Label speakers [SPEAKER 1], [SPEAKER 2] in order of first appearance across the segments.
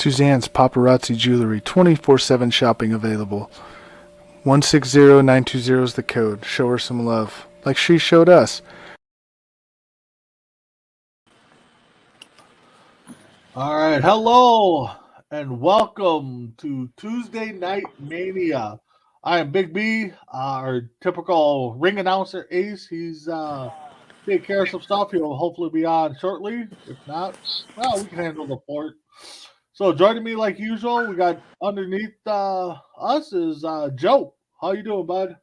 [SPEAKER 1] Suzanne's Paparazzi Jewelry, 24/7 shopping available. 160920 is the code. Show her some love, like she showed us.
[SPEAKER 2] All right, hello and welcome to Tuesday Night Mania. I am Big B, our typical ring announcer Ace. He's taking care of some stuff. He'll hopefully be on shortly. If not, well, we can handle the fort. So joining me like usual, we got underneath us is Joe. How you doing, bud?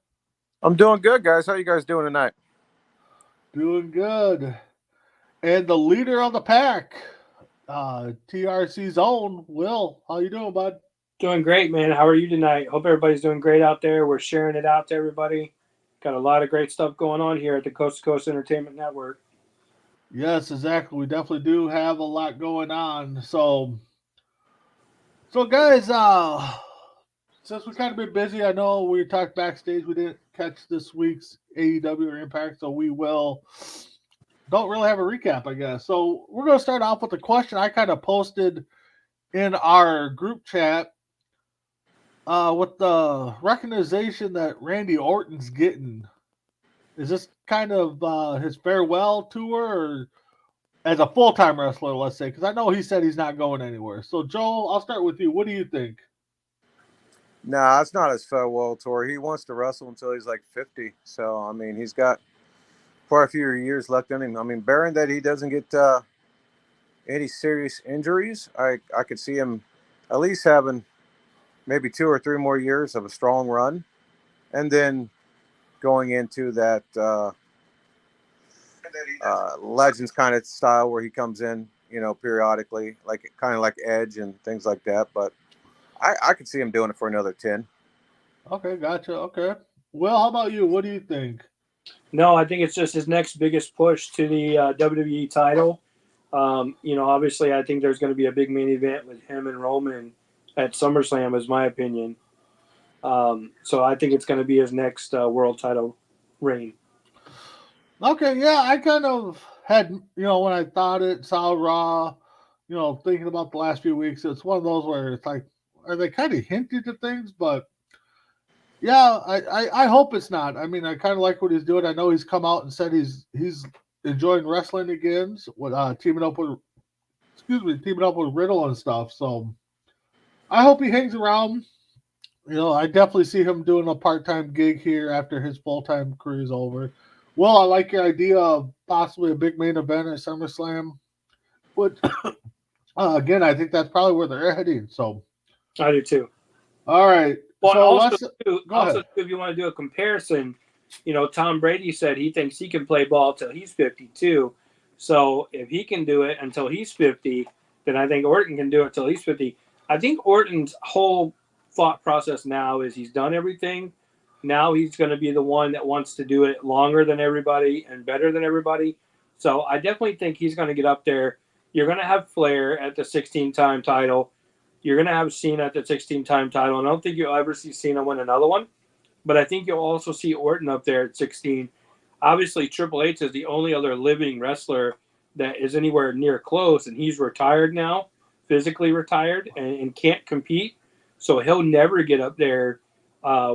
[SPEAKER 3] I'm doing good, guys. How you guys doing tonight?
[SPEAKER 2] Doing good. And the leader of the pack, TRC's own Will. How you doing, bud?
[SPEAKER 4] Doing great, man. How are you tonight? Hope everybody's doing great out there. We're sharing it out to everybody. Got a lot of great stuff going on here at the Coast to Coast Entertainment Network.
[SPEAKER 2] Yes, exactly. We definitely do have a lot going on. So guys, since we kind of been busy, I know we talked backstage. We didn't catch this week's AEW or Impact, so we will. Don't really have a recap, I guess. So we're going to start off with a question I kind of posted in our group chat with the recognition that Randy Orton's getting. Is this kind of his farewell tour, or as a full-time wrestler, let's say? Because I know he said he's not going anywhere. So, Joel, I'll start with you. What do you think?
[SPEAKER 3] Nah, it's not his farewell tour. He wants to wrestle until he's like 50. So, I mean, he's got quite a few years left in him. I mean, bearing that he doesn't get any serious injuries, I could see him at least having maybe 2 or 3 more years of a strong run. And then going into that Legends kind of style where he comes in, periodically, like kind of like Edge and things like that. But I could see him doing it for another 10.
[SPEAKER 2] Okay, gotcha. Okay. Well, how about you? What do you think?
[SPEAKER 4] No, I think it's just his next biggest push to the WWE title. Obviously, I think there's going to be a big main event with him and Roman at SummerSlam, is my opinion. So I think it's going to be his next world title reign.
[SPEAKER 2] Okay, yeah, I kind of had, when I thought it, saw Raw, thinking about the last few weeks, it's one of those where it's like, are they kind of hinted at things? But yeah, I hope it's not. I mean, I kind of like what he's doing. I know he's come out and said he's enjoying wrestling again, with teaming up with Riddle and stuff. So I hope he hangs around. I definitely see him doing a part-time gig here after his full-time career is over. Well, I like your idea of possibly a big main event at SummerSlam. But again, I think that's probably where they're heading. So
[SPEAKER 4] I do too.
[SPEAKER 2] All right.
[SPEAKER 4] Well,
[SPEAKER 2] so
[SPEAKER 4] also, if you want to do a comparison, Tom Brady said he thinks he can play ball till he's 52. So if he can do it until he's 50, then I think Orton can do it till he's 50. I think Orton's whole thought process now is he's done everything. Now he's going to be the one that wants to do it longer than everybody and better than everybody. So I definitely think he's going to get up there. You're going to have Flair at the 16-time title. You're going to have Cena at the 16-time title. And I don't think you'll ever see Cena win another one. But I think you'll also see Orton up there at 16. Obviously, Triple H is the only other living wrestler that is anywhere near close. And he's retired now, physically retired, and can't compete. So he'll never get up there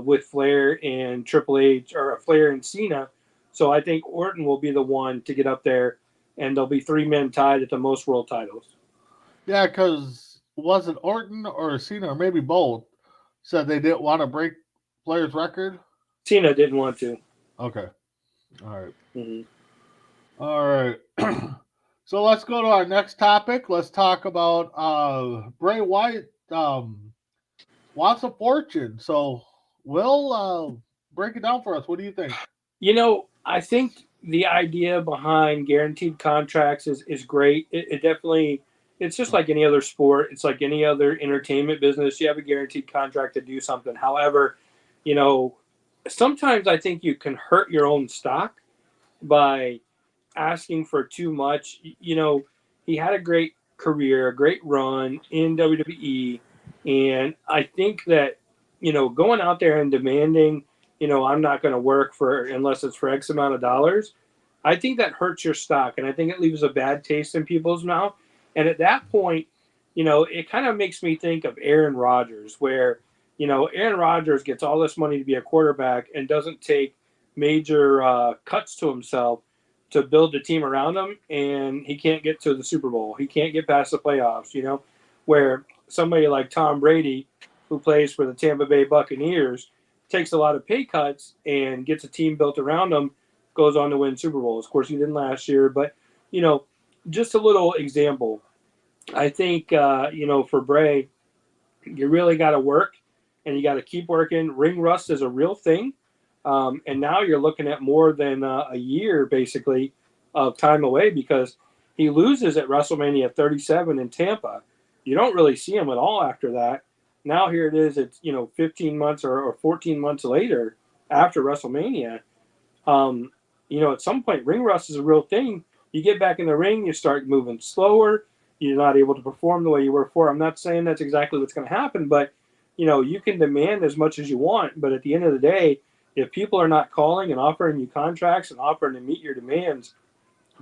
[SPEAKER 4] with Flair and Triple H, or Flair and Cena. So I think Orton will be the one to get up there. And there'll be 3 men tied at the most world titles.
[SPEAKER 2] Yeah, because was it Orton or Cena, or maybe both, said they didn't want to break Flair's record?
[SPEAKER 4] Cena didn't want to.
[SPEAKER 2] Okay. All right.
[SPEAKER 4] Mm-hmm.
[SPEAKER 2] All right. So let's go to our next topic. Let's talk about Bray Wyatt wants a fortune. So Will, break it down for us. What do you think?
[SPEAKER 4] I think the idea behind guaranteed contracts is great. It definitely, it's just like any other sport. It's like any other entertainment business. You have a guaranteed contract to do something. However, sometimes I think you can hurt your own stock by asking for too much. He had a great career, a great run in WWE. And I think that, going out there and demanding, I'm not going to work unless it's for X amount of dollars, I think that hurts your stock. And I think it leaves a bad taste in people's mouth. And at that point, it kind of makes me think of Aaron Rodgers, where, Aaron Rodgers gets all this money to be a quarterback and doesn't take major cuts to himself to build a team around him, and he can't get to the Super Bowl. He can't get past the playoffs, where somebody like Tom Brady, who plays for the Tampa Bay Buccaneers, takes a lot of pay cuts and gets a team built around him, goes on to win Super Bowls. Of course, he didn't last year, but, just a little example. I think, for Bray, you really got to work and you got to keep working. Ring rust is a real thing. And now you're looking at more than a year, basically, of time away because he loses at WrestleMania 37 in Tampa. You don't really see him at all after that. Now here it is, it's, 15 months or 14 months later after WrestleMania. At some point, ring rust is a real thing. You get back in the ring, you start moving slower. You're not able to perform the way you were before. I'm not saying that's exactly what's going to happen, but you can demand as much as you want. But at the end of the day, if people are not calling and offering you contracts and offering to meet your demands,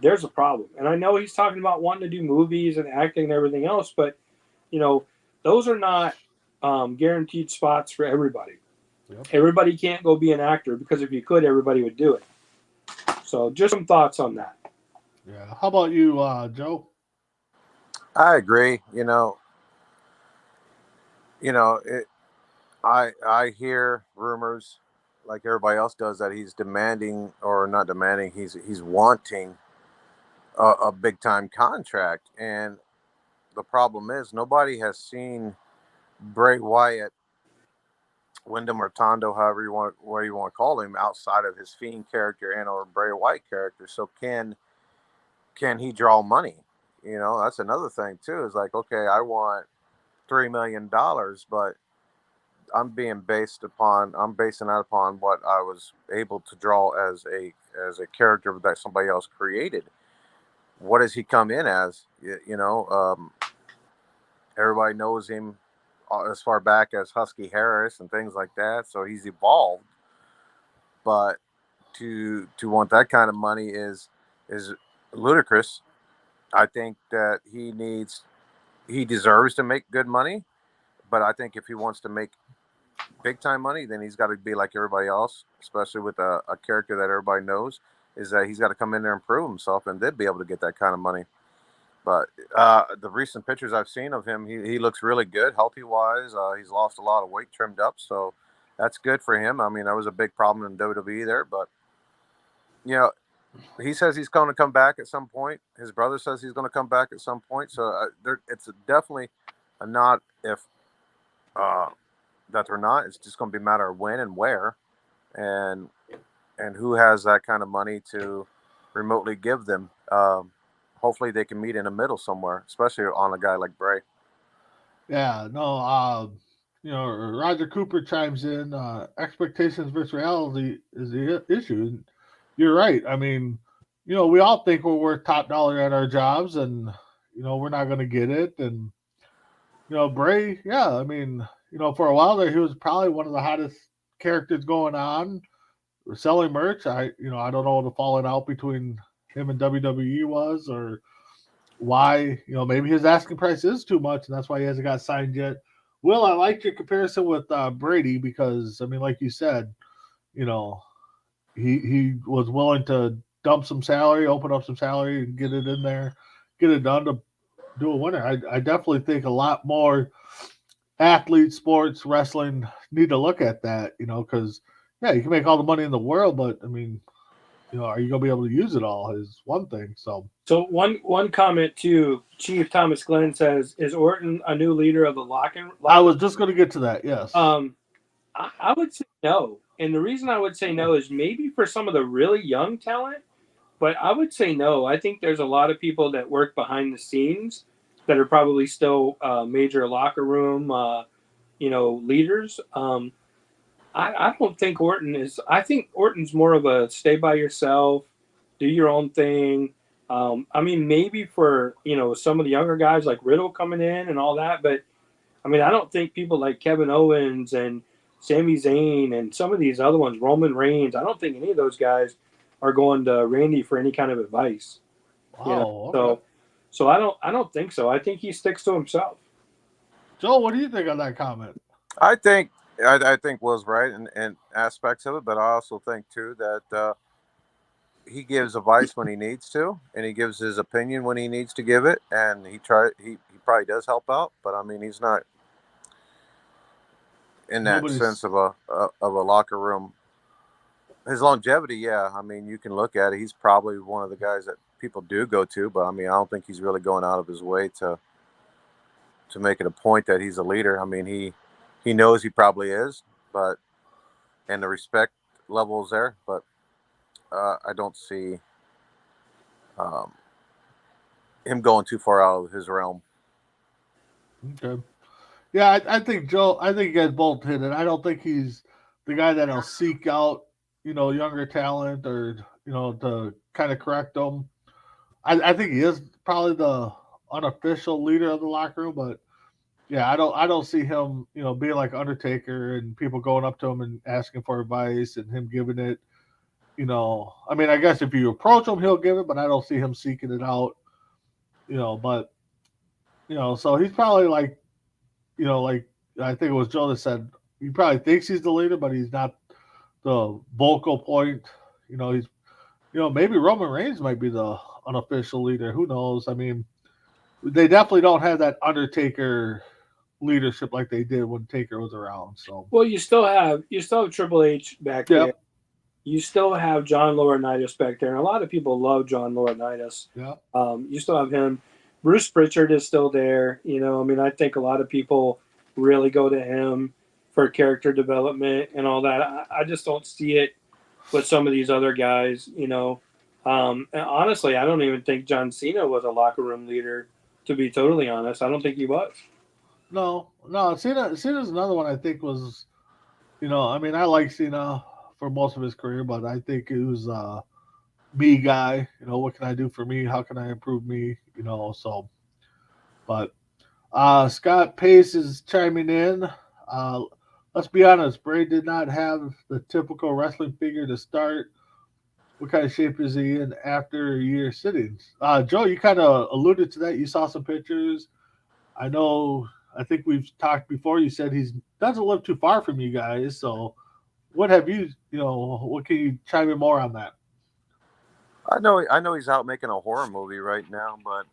[SPEAKER 4] there's a problem. And I know he's talking about wanting to do movies and acting and everything else, but those are not guaranteed spots for everybody.
[SPEAKER 2] Yep.
[SPEAKER 4] Everybody can't go be an actor because if you could, everybody would do it. So just some thoughts on that.
[SPEAKER 2] Yeah. How about you, Joe?
[SPEAKER 3] I agree. I hear rumors like everybody else does that he's demanding, or not demanding, he's wanting a big time contract. And the problem is nobody has seen Bray Wyatt, Wyndham Rotunda, what you want to call him, outside of his Fiend character and or Bray Wyatt character. So can he draw money? That's another thing too. Is like, okay, I want $3 million, but I'm basing that upon what I was able to draw as a character that somebody else created. What does he come in as? Everybody knows him as far back as Husky Harris and things like that. So he's evolved, but to want that kind of money is ludicrous. I think that he deserves to make good money, but I think if he wants to make big time money, then he's got to be like everybody else, especially with a character that everybody knows, is that he's got to come in there and prove himself, and they'd be able to get that kind of money. But the recent pictures I've seen of him, he looks really good, healthy wise. He's lost a lot of weight, trimmed up, so that's good for him. I mean, that was a big problem in WWE there, but he says he's going to come back at some point. His brother says he's going to come back at some point. So it's definitely a not if that they're not. It's just going to be a matter of when and where, and who has that kind of money to remotely give them. Hopefully they can meet in the middle somewhere, especially on a guy like Bray.
[SPEAKER 2] Yeah, no, Roger Cooper chimes in, expectations versus reality is the issue. You're right. I mean, we all think we're worth top dollar at our jobs and, we're not going to get it. And, Bray, yeah, I mean, for a while there, he was probably one of the hottest characters going on. We're selling merch. I don't know what the falling out between him and WWE was, or why, maybe his asking price is too much and that's why he hasn't got signed yet. Will, I liked your comparison with Brady because, I mean, like you said, he was willing to dump some salary, open up some salary, and get it in there, get it done to do a winner. I definitely think a lot more athletes, sports, wrestling need to look at that, because, yeah, you can make all the money in the world, but, I mean, are you going to be able to use it all is one thing. So
[SPEAKER 4] one comment too, Chief Thomas Glenn says, is Orton a new leader of the locker?
[SPEAKER 2] I was just going to get to that. Yes.
[SPEAKER 4] I would say no. And the reason I would say no is maybe for some of the really young talent, but I would say no. I think there's a lot of people that work behind the scenes that are probably still major locker room, leaders. I don't think Orton is. I think Orton's more of a stay by yourself, do your own thing. I mean, maybe for some of the younger guys like Riddle coming in and all that, but I mean, I don't think people like Kevin Owens and Sami Zayn and some of these other ones, Roman Reigns. I don't think any of those guys are going to Randy for any kind of advice.
[SPEAKER 2] Wow. Okay.
[SPEAKER 4] So I don't think so. I think he sticks to himself.
[SPEAKER 2] Joe, what do you think on that comment?
[SPEAKER 3] I think Will's right in aspects of it, but I also think too that he gives advice when he needs to, and he gives his opinion when he needs to give it, and he probably does help out, but I mean he's not in that sense
[SPEAKER 2] Nobody's
[SPEAKER 3] of a locker room. His longevity, yeah, I mean you can look at it. He's probably one of the guys that people do go to, but I mean I don't think he's really going out of his way to make it a point that he's a leader. I mean he knows he probably is, but and the respect level is there, but I don't see um, him going too far out of his realm.
[SPEAKER 2] okay. Yeah, I think Joe. I think you guys both hit it. I don't think he's the guy that'll seek out, younger talent or to kind of correct them. I think he is probably the unofficial leader of the locker room, but yeah, I don't see him, being like Undertaker and people going up to him and asking for advice and him giving it. I mean, I guess if you approach him, he'll give it, but I don't see him seeking it out. But so he's probably like I think it was Joe that said he probably thinks he's the leader, but he's not the vocal point. He's maybe Roman Reigns might be the unofficial leader. Who knows? I mean, they definitely don't have that Undertaker leadership like they did when Taker was around. So
[SPEAKER 4] Well, you still have Triple H back there.
[SPEAKER 2] yep,
[SPEAKER 4] You still have John Laurinaitis back there, and a lot of people love John Laurinaitis.
[SPEAKER 2] yeah,
[SPEAKER 4] You still have him. Bruce Pritchard is still there. I mean, I think a lot of people really go to him for character development and all that. I just don't see it with some of these other guys. And honestly, I don't even think John Cena was a locker room leader. To be totally honest, I don't think he was.
[SPEAKER 2] no. Cena's another one I think was I mean I like Cena for most of his career, but I think it was me guy. What can I do for me? How can I improve me? So but Scott Pace is chiming in. Let's be honest, Bray did not have the typical wrestling figure to start. What kind of shape is he in after a year sitting? Joe, you kind of alluded to that. You saw some pictures. I know. I think we've talked before. You said he doesn't live too far from you guys. So, what have you? What can you chime in more on that?
[SPEAKER 3] I know he's out making a horror movie right now, but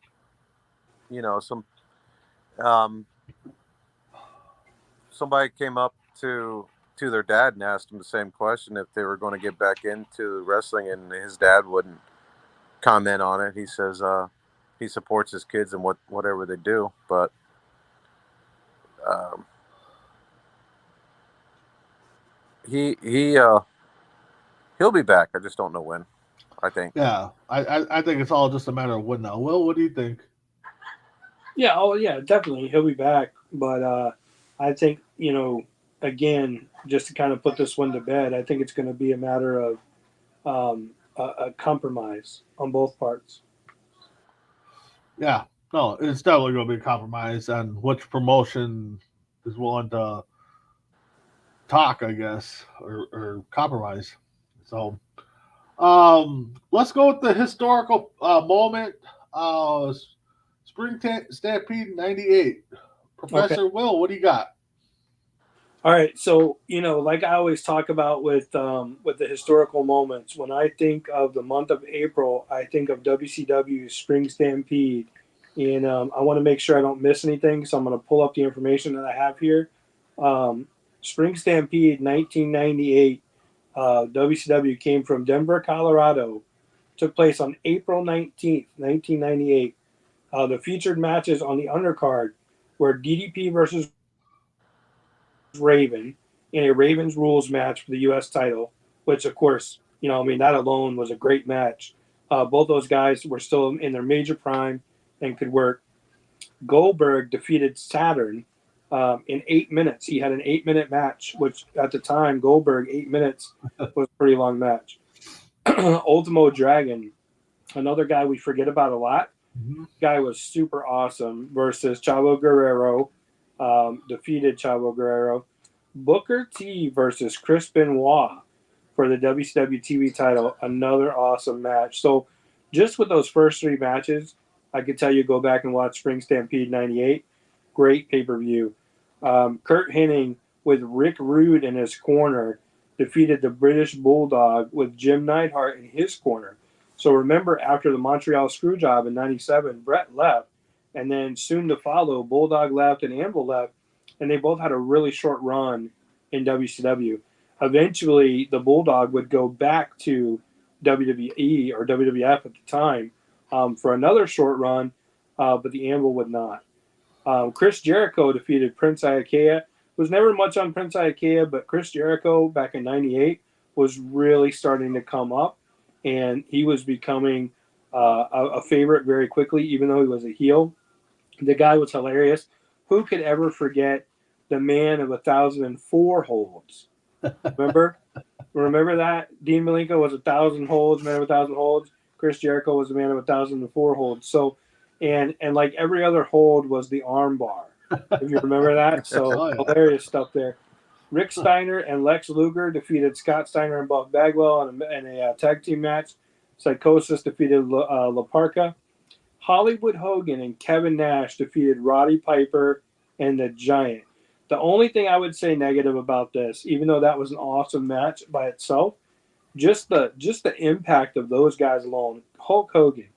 [SPEAKER 3] some somebody came up to their dad and asked him the same question if they were going to get back into wrestling, and his dad wouldn't comment on it. He says he supports his kids and whatever they do, but he'll be back. I just don't know when. I think.
[SPEAKER 2] Yeah, I think it's all just a matter of when now. Will, what do you think?
[SPEAKER 4] Yeah, oh yeah, definitely he'll be back. But I think again, just to kind of put this one to bed, I think it's going to be a matter of a compromise on both parts.
[SPEAKER 2] Yeah, no, it's definitely going to be a compromise on which promotion is willing to talk, I guess, or compromise. So, let's go with the historical moment. Stampede '98. Professor Will, what do you got?
[SPEAKER 4] All right, so like I always talk about with the historical moments. When I think of the month of April, I think of WCW Spring Stampede, and I want to make sure I don't miss anything. So I'm going to pull up the information that I have here. Spring Stampede 1998. WCW came from Denver, Colorado. Took place on April 19th, 1998. The featured matches on the undercard were DDP versus Raven in a Ravens rules match for the U.S. title, which, of course, I mean, that alone was a great match. Both those guys were still in their major prime and could work. Goldberg defeated Saturn in 8 minutes. He had an 8-minute match, which at the time, Goldberg, 8 minutes was a pretty long match. Ultimo Dragon, another guy we forget about a lot.
[SPEAKER 2] Mm-hmm.
[SPEAKER 4] Guy was super awesome versus Chavo Guerrero. Defeated Chavo Guerrero. Booker T versus Chris Benoit for the WCW TV title. Another awesome match. So just with those first 3 matches, I could tell you go back and watch Spring Stampede 98. Great pay-per-view. Kurt Hennig with Rick Rude in his corner defeated the British Bulldog with Jim Neidhart in his corner. So remember, after the Montreal Screwjob in '97, Brett left, and then soon to follow, Bulldog left and Anvil left, and they both had a really short run in WCW. Eventually, the Bulldog would go back to WWE or WWF at the time for another short run, but the Anvil would not. Chris Jericho defeated Prince Iaukea. Was never much on Prince Iaukea, but Chris Jericho back in '98 was really starting to come up, and he was becoming a favorite very quickly, even though he was a heel. The guy was hilarious. Who could ever forget the man of 1,004 holds? Remember? Remember that? Dean Malenko was 1,000 holds, man of 1,000 holds. Chris Jericho was a man of 1,004 holds. So, and like every other hold was the arm bar, if you remember that. So
[SPEAKER 2] Oh, yeah.
[SPEAKER 4] hilarious stuff there. Rick Steiner and Lex Luger defeated Scott Steiner and Buff Bagwell in a tag team match. Psychosis defeated La Parka. Hollywood Hogan and Kevin Nash defeated Roddy Piper and the Giant. The only thing I would say negative about this, even though that was an awesome match by itself, just the impact of those guys alone. Hulk Hogan,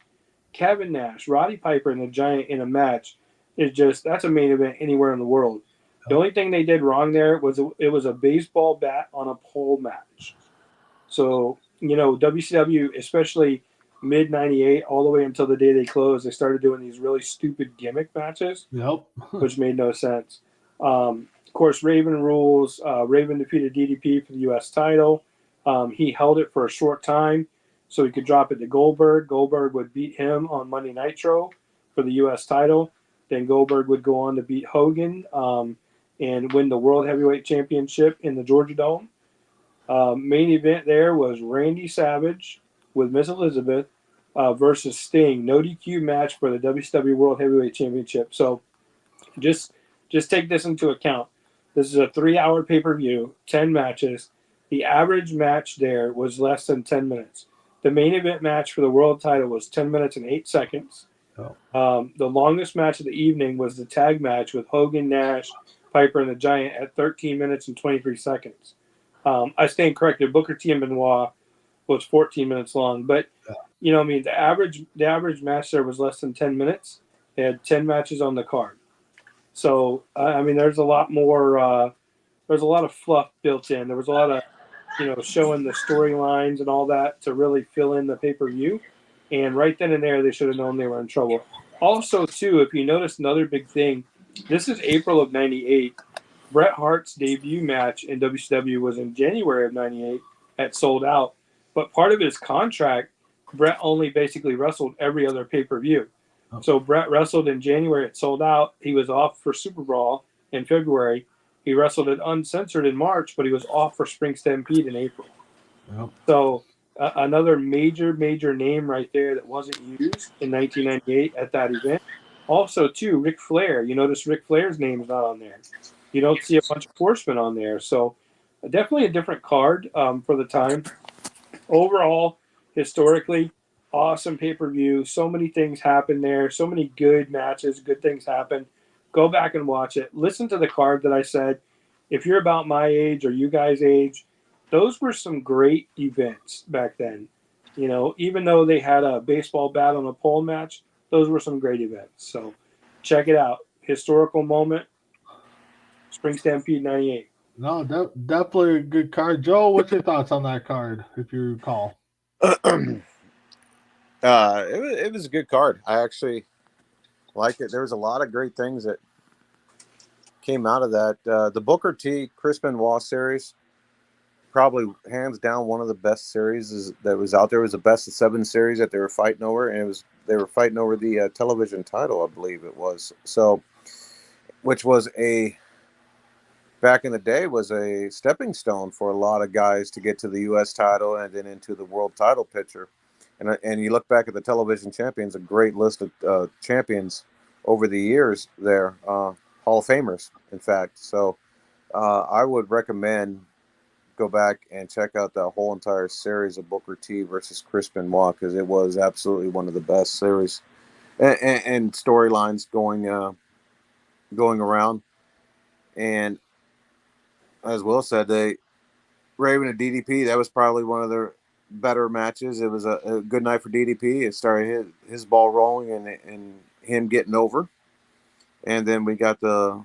[SPEAKER 4] Kevin Nash, Roddy Piper, and the Giant in a match is that's a main event anywhere in the world. The only thing they did wrong there was it was a baseball bat on a pole match. So WCW, especially mid '98, all the way until the day they closed, they started doing these really stupid gimmick matches,
[SPEAKER 2] Yep.
[SPEAKER 4] which made no sense. Of course, Raven rules. Raven defeated DDP for the U.S. title. He held it for a short time so he could drop it to Goldberg. Goldberg would beat him on Monday Nitro for the U.S. title. Then Goldberg would go on to beat Hogan and win the World Heavyweight Championship in the Georgia Dome. Main event there was Randy Savage with Miss Elizabeth versus Sting. No DQ match for the WCW World Heavyweight Championship. So just take this into account. This is a 3-hour pay-per-view, 10 matches. The average match there was less than 10 minutes. The main event match for the world title was 10 minutes and 8 seconds.
[SPEAKER 2] Oh.
[SPEAKER 4] The longest match of the evening was the tag match with Hogan, Nash, Piper, and the Giant at 13 minutes and 23 seconds. I stand corrected. Booker T and Benoit was 14 minutes long. But, the average match there was less than 10 minutes. They had 10 matches on the card. So, there's a lot more, there's a lot of fluff built in. There was a lot of, showing the storylines and all that to really fill in the pay-per-view. And right then and there, they should have known they were in trouble. Also, too, if you notice another big thing, this is April of '98. Bret Hart's debut match in WCW was in January of '98 at Sold Out. But part of his contract, Bret only basically wrestled every other pay-per-view. So Bret wrestled in January at Sold Out. He was off for Super Brawl in February. He wrestled it uncensored in March, but he was off for Spring Stampede in April.
[SPEAKER 2] Yep.
[SPEAKER 4] So another major name right there that wasn't used in 1998 at that event. Also, too, Ric Flair. You notice Ric Flair's name's not on there. You don't see a bunch of horsemen on there. So definitely a different card for the time. Overall, historically, awesome pay-per-view. So many things happen there. So many good matches, good things happen. Go back and watch it. Listen to the card that I said. If you're about my age or you guys' age, those were some great events back then. Even though they had a baseball bat on a pole match, those were some great events. So check it out. Historical moment, Spring Stampede '98.
[SPEAKER 2] No, definitely a good card. Joe, what's your thoughts on that card, if you recall?
[SPEAKER 3] It was a good card. I actually liked it. There was a lot of great things that came out of that. The Booker T Chris Benoit series, probably hands down one of the best series that was out there. It was the best of 7 series that they were fighting over, and they were fighting over the television title, I believe it was. So, which was back in the day was a stepping stone for a lot of guys to get to the U.S. title and then into the world title picture. And you look back at the television champions, a great list of champions over the years there, Hall of Famers, in fact. So I would recommend go back and check out the whole entire series of Booker T versus Chris Benoit, because it was absolutely one of the best series and storylines going around. And as Will said, Raven and DDP, that was probably one of their better matches. It was a good night for DDP. It started his ball rolling and him getting over. And then we got the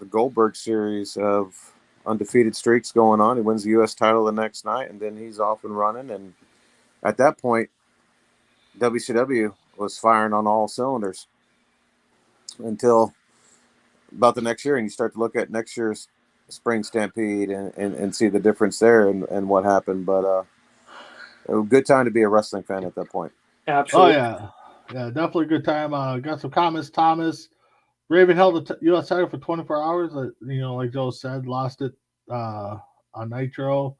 [SPEAKER 3] Goldberg series of undefeated streaks going on. He wins the U.S. title the next night, and then he's off and running. And at that point, WCW was firing on all cylinders until about the next year. And you start to look at next year's Spring Stampede and see the difference there and what happened. But it was a good time to be a wrestling fan at that point.
[SPEAKER 2] Oh
[SPEAKER 4] Absolutely.
[SPEAKER 2] yeah, definitely a good time. Got some comments. Thomas Raven held the U.S. title for 24 hours. Like Joe said, lost it on Nitro.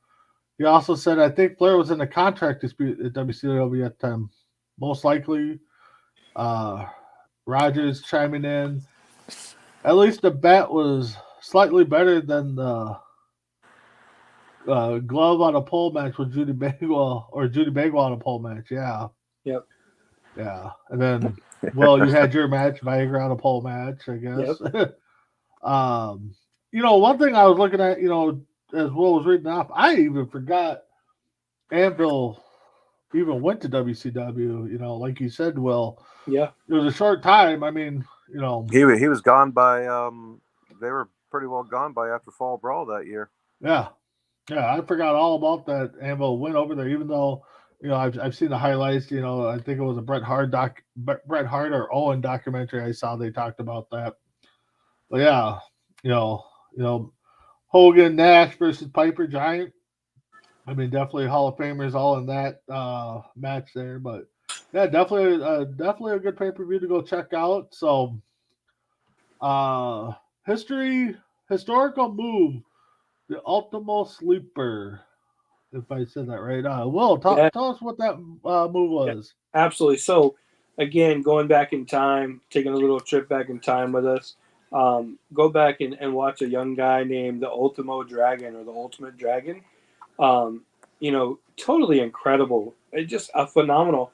[SPEAKER 2] He also said, I think Flair was in a contract dispute at WCW at the time. Most likely, Rogers chiming in. At least the bet was slightly better than the glove on a pole match with Judy Bagwell or Judy Bagwell on a pole match. Yeah.
[SPEAKER 4] Yep.
[SPEAKER 2] Yeah. And then, well, you had your match, Viagra on a pole match, I guess.
[SPEAKER 4] Yep.
[SPEAKER 2] One thing I was looking at, as Will was reading off, I even forgot Anvil even went to WCW. Like you said, Will.
[SPEAKER 4] Yeah.
[SPEAKER 2] It was a short time. I mean,
[SPEAKER 3] He was gone by they were pretty well gone by after Fall Brawl that year.
[SPEAKER 2] Yeah. Yeah, I forgot all about that. Anvil went over there, even though I've seen the highlights. I think it was a Bret Hart or Owen documentary I saw. They talked about that. But yeah, Hogan Nash versus Piper Giant. I mean, definitely Hall of Famers all in that match there. But yeah, definitely a good pay per view to go check out. So, historical move, the Ultimo Sleeper. If I said that right, Will tell us what that move was.
[SPEAKER 4] Yeah, absolutely. So, again, going back in time, taking a little trip back in time with us. Go back and watch a young guy named the Ultimo Dragon or the Ultimate Dragon. Totally incredible. Just a phenomenal.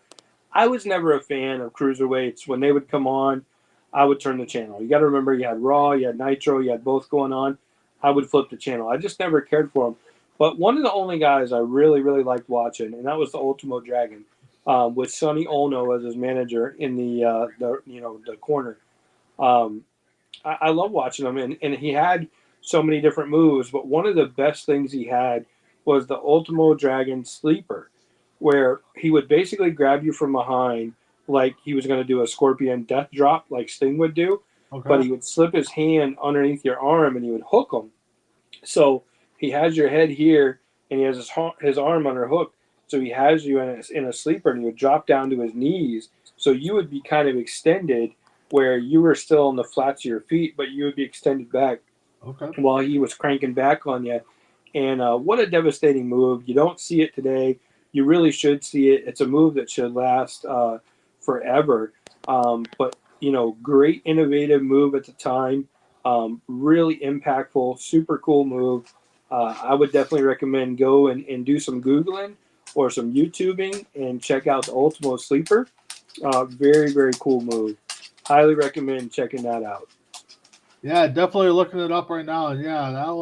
[SPEAKER 4] I was never a fan of cruiserweights. When they would come on, I would turn the channel. You got to remember, you had Raw, you had Nitro, you had both going on. I would flip the channel. I just never cared for them. But one of the only guys I really, really liked watching, and that was the Ultimo Dragon, with Sonny Ono as his manager in the corner. I love watching him, and he had so many different moves. But one of the best things he had was the Ultimo Dragon Sleeper, where he would basically grab you from behind like he was going to do a Scorpion Death Drop like Sting would do, but
[SPEAKER 2] Okay.
[SPEAKER 4] he would slip his hand underneath your arm and he would hook him. So he has your head here and he has his arm under hook. So he has you in a sleeper and he would drop down to his knees. So you would be kind of extended where you were still on the flats of your feet, but you would be extended back
[SPEAKER 2] Okay.
[SPEAKER 4] while he was cranking back on you. And what a devastating move. You don't see it today. You really should see it. It's a move that should last forever. But, great innovative move at the time. Really impactful, super cool move. I would definitely recommend go and do some Googling or some YouTubing and check out the Ultimo Sleeper. Very, very cool move. Highly recommend checking that out.
[SPEAKER 2] Yeah, definitely looking it up right now. And yeah, that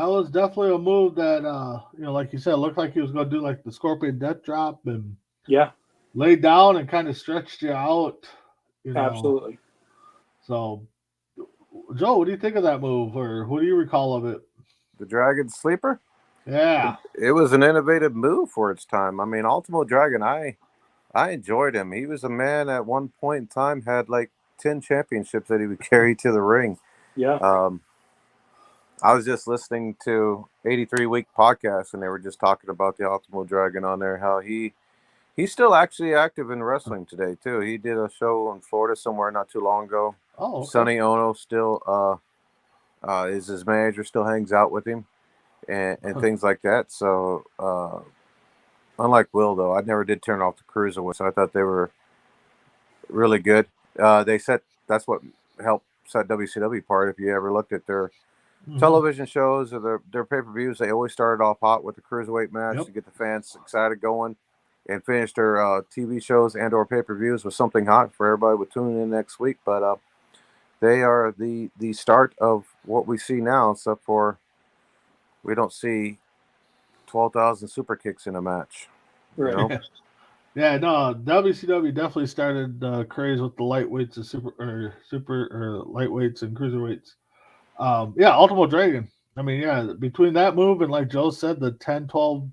[SPEAKER 2] was definitely a move that like you said, looked like he was going to do like the Scorpion Death Drop and
[SPEAKER 4] Yeah,
[SPEAKER 2] lay down and kind of stretched you out.
[SPEAKER 4] absolutely.
[SPEAKER 2] So, Joe, what do you think of that move, or what do you recall of it?
[SPEAKER 3] The Dragon Sleeper?
[SPEAKER 2] Yeah.
[SPEAKER 3] It was an innovative move for its time. I mean, Ultimo Dragon, I enjoyed him. He was a man at one point in time had like 10 championships that he would carry to the ring.
[SPEAKER 4] Yeah.
[SPEAKER 3] I was just listening to 83 Week podcast and they were just talking about the Ultimo Dragon on there, how he's still actually active in wrestling today too. He did a show in Florida somewhere not too long ago.
[SPEAKER 2] Oh, okay.
[SPEAKER 3] Sonny Ono still is his manager, still hangs out with him and things like that. So unlike Will though, I never did turn off the cruiserweights. So I thought they were really good. That's what helped set WCW apart. If you ever looked at their television shows or their pay-per-views, they always started off hot with the cruiserweight match to get the fans excited going, and finished their TV shows and or pay-per-views with something hot for everybody with tuning in next week. But they are the start of what we see now, except for we don't see 12,000 super kicks in a match.
[SPEAKER 4] Right.
[SPEAKER 3] You know?
[SPEAKER 2] Yeah, no, WCW definitely started craze with the lightweights and super or lightweights and cruiserweights. Yeah, Ultimo Dragon. I mean, yeah, between that move and like Joe said, the 10, 12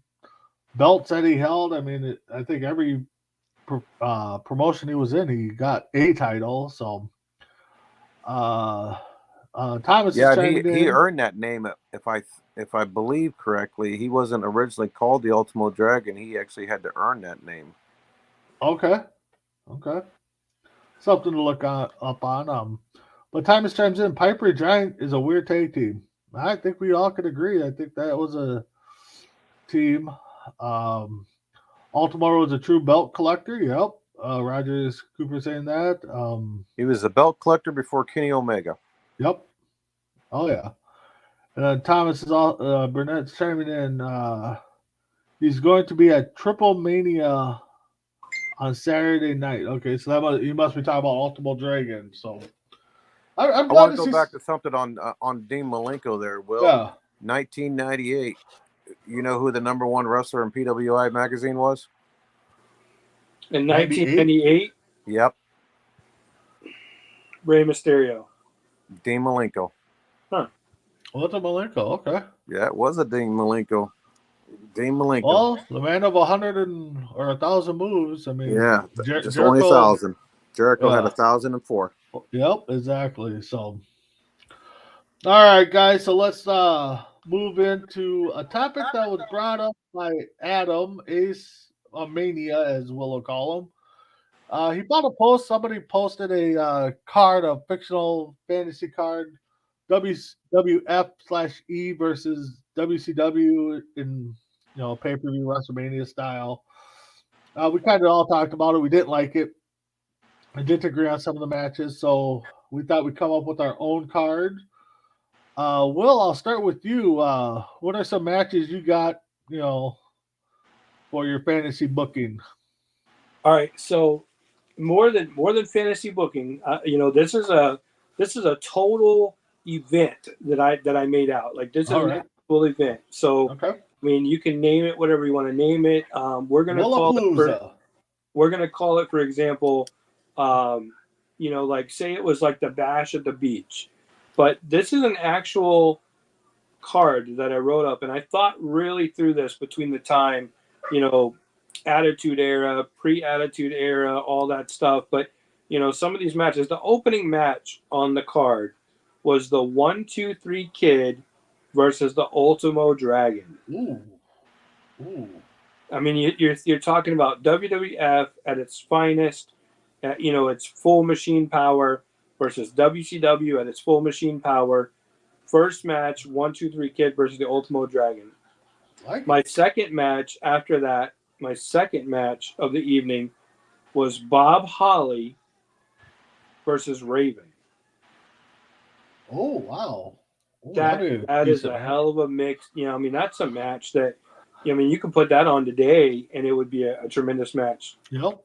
[SPEAKER 2] belts that he held. I mean, I think every promotion he was in, he got a title. So, Thomas is
[SPEAKER 3] Yeah, he
[SPEAKER 2] chiming
[SPEAKER 3] he
[SPEAKER 2] in.
[SPEAKER 3] earned that name. If I believe correctly, he wasn't originally called the Ultimo Dragon. He actually had to earn that name.
[SPEAKER 2] Okay, okay, something to look up on. But Thomas chimes in. Piper Giant is a weird tag team. I think we all could agree. I think that was a team. Um, Altamore was a true belt collector. Yep. Rogers Cooper saying that.
[SPEAKER 3] He was a belt collector before Kenny Omega.
[SPEAKER 2] Yep. Oh yeah. Thomas is all Burnett's chiming in. He's going to be at Triple Mania on Saturday night. Okay, so you must be talking about Ultimo Dragon. So I'm
[SPEAKER 3] I
[SPEAKER 2] glad
[SPEAKER 3] want to
[SPEAKER 2] to
[SPEAKER 3] go
[SPEAKER 2] see.
[SPEAKER 3] back to something on Dean Malenko there, Will.
[SPEAKER 2] Yeah.
[SPEAKER 3] 1998. You know who the number one wrestler in PWI magazine was?
[SPEAKER 4] In
[SPEAKER 2] 98?
[SPEAKER 4] 1998,
[SPEAKER 3] Yep,
[SPEAKER 4] Rey Mysterio.
[SPEAKER 3] Dean Malenko.
[SPEAKER 2] Ultimo Malenko. Okay.
[SPEAKER 3] Yeah, it was a Dean Malenko. Dean Malenko.
[SPEAKER 2] Well, the man of 1,000 moves. I mean,
[SPEAKER 3] Yeah, just only
[SPEAKER 2] Jericho.
[SPEAKER 3] 1,000. Jericho had 1,004.
[SPEAKER 2] Yep, exactly. So, all right, guys. So let's move into a topic that was brought up by Adam Ace Mania, as we'll call him. He bought a post. Somebody posted a card, a fictional fantasy card, WWF/E versus WCW in pay per view WrestleMania style. We kind of all talked about it. We didn't like it. I didn't agree on some of the matches, so we thought we'd come up with our own card. Will, I'll start with you. What are some matches you got, for your fantasy booking?
[SPEAKER 4] All right, so more than fantasy booking, this is a total event that I made out. Like this is
[SPEAKER 2] All
[SPEAKER 4] an
[SPEAKER 2] right.
[SPEAKER 4] actual event. So
[SPEAKER 2] Okay.
[SPEAKER 4] I mean, you can name it whatever you want to name it. We're gonna call it, for example, like say it was like the Bash at the Beach, but this is an actual card that I wrote up, and I thought really through this between the time, Attitude Era, pre-Attitude Era, all that stuff. But some of these matches, the opening match on the card was the 1-2-3 Kid versus the Ultimo Dragon.
[SPEAKER 2] Ooh.
[SPEAKER 4] I mean, you're talking about WWF at its finest, its full machine power versus WCW at its full machine power. First match, 1-2-3 Kid versus the Ultimo Dragon. My second match after that, my second match of the evening was Bob Holly versus Raven.
[SPEAKER 2] Oh, wow. Ooh,
[SPEAKER 4] That is a hell of a mix. That's a match that, you can put that on today and it would be a tremendous match.
[SPEAKER 2] Yep.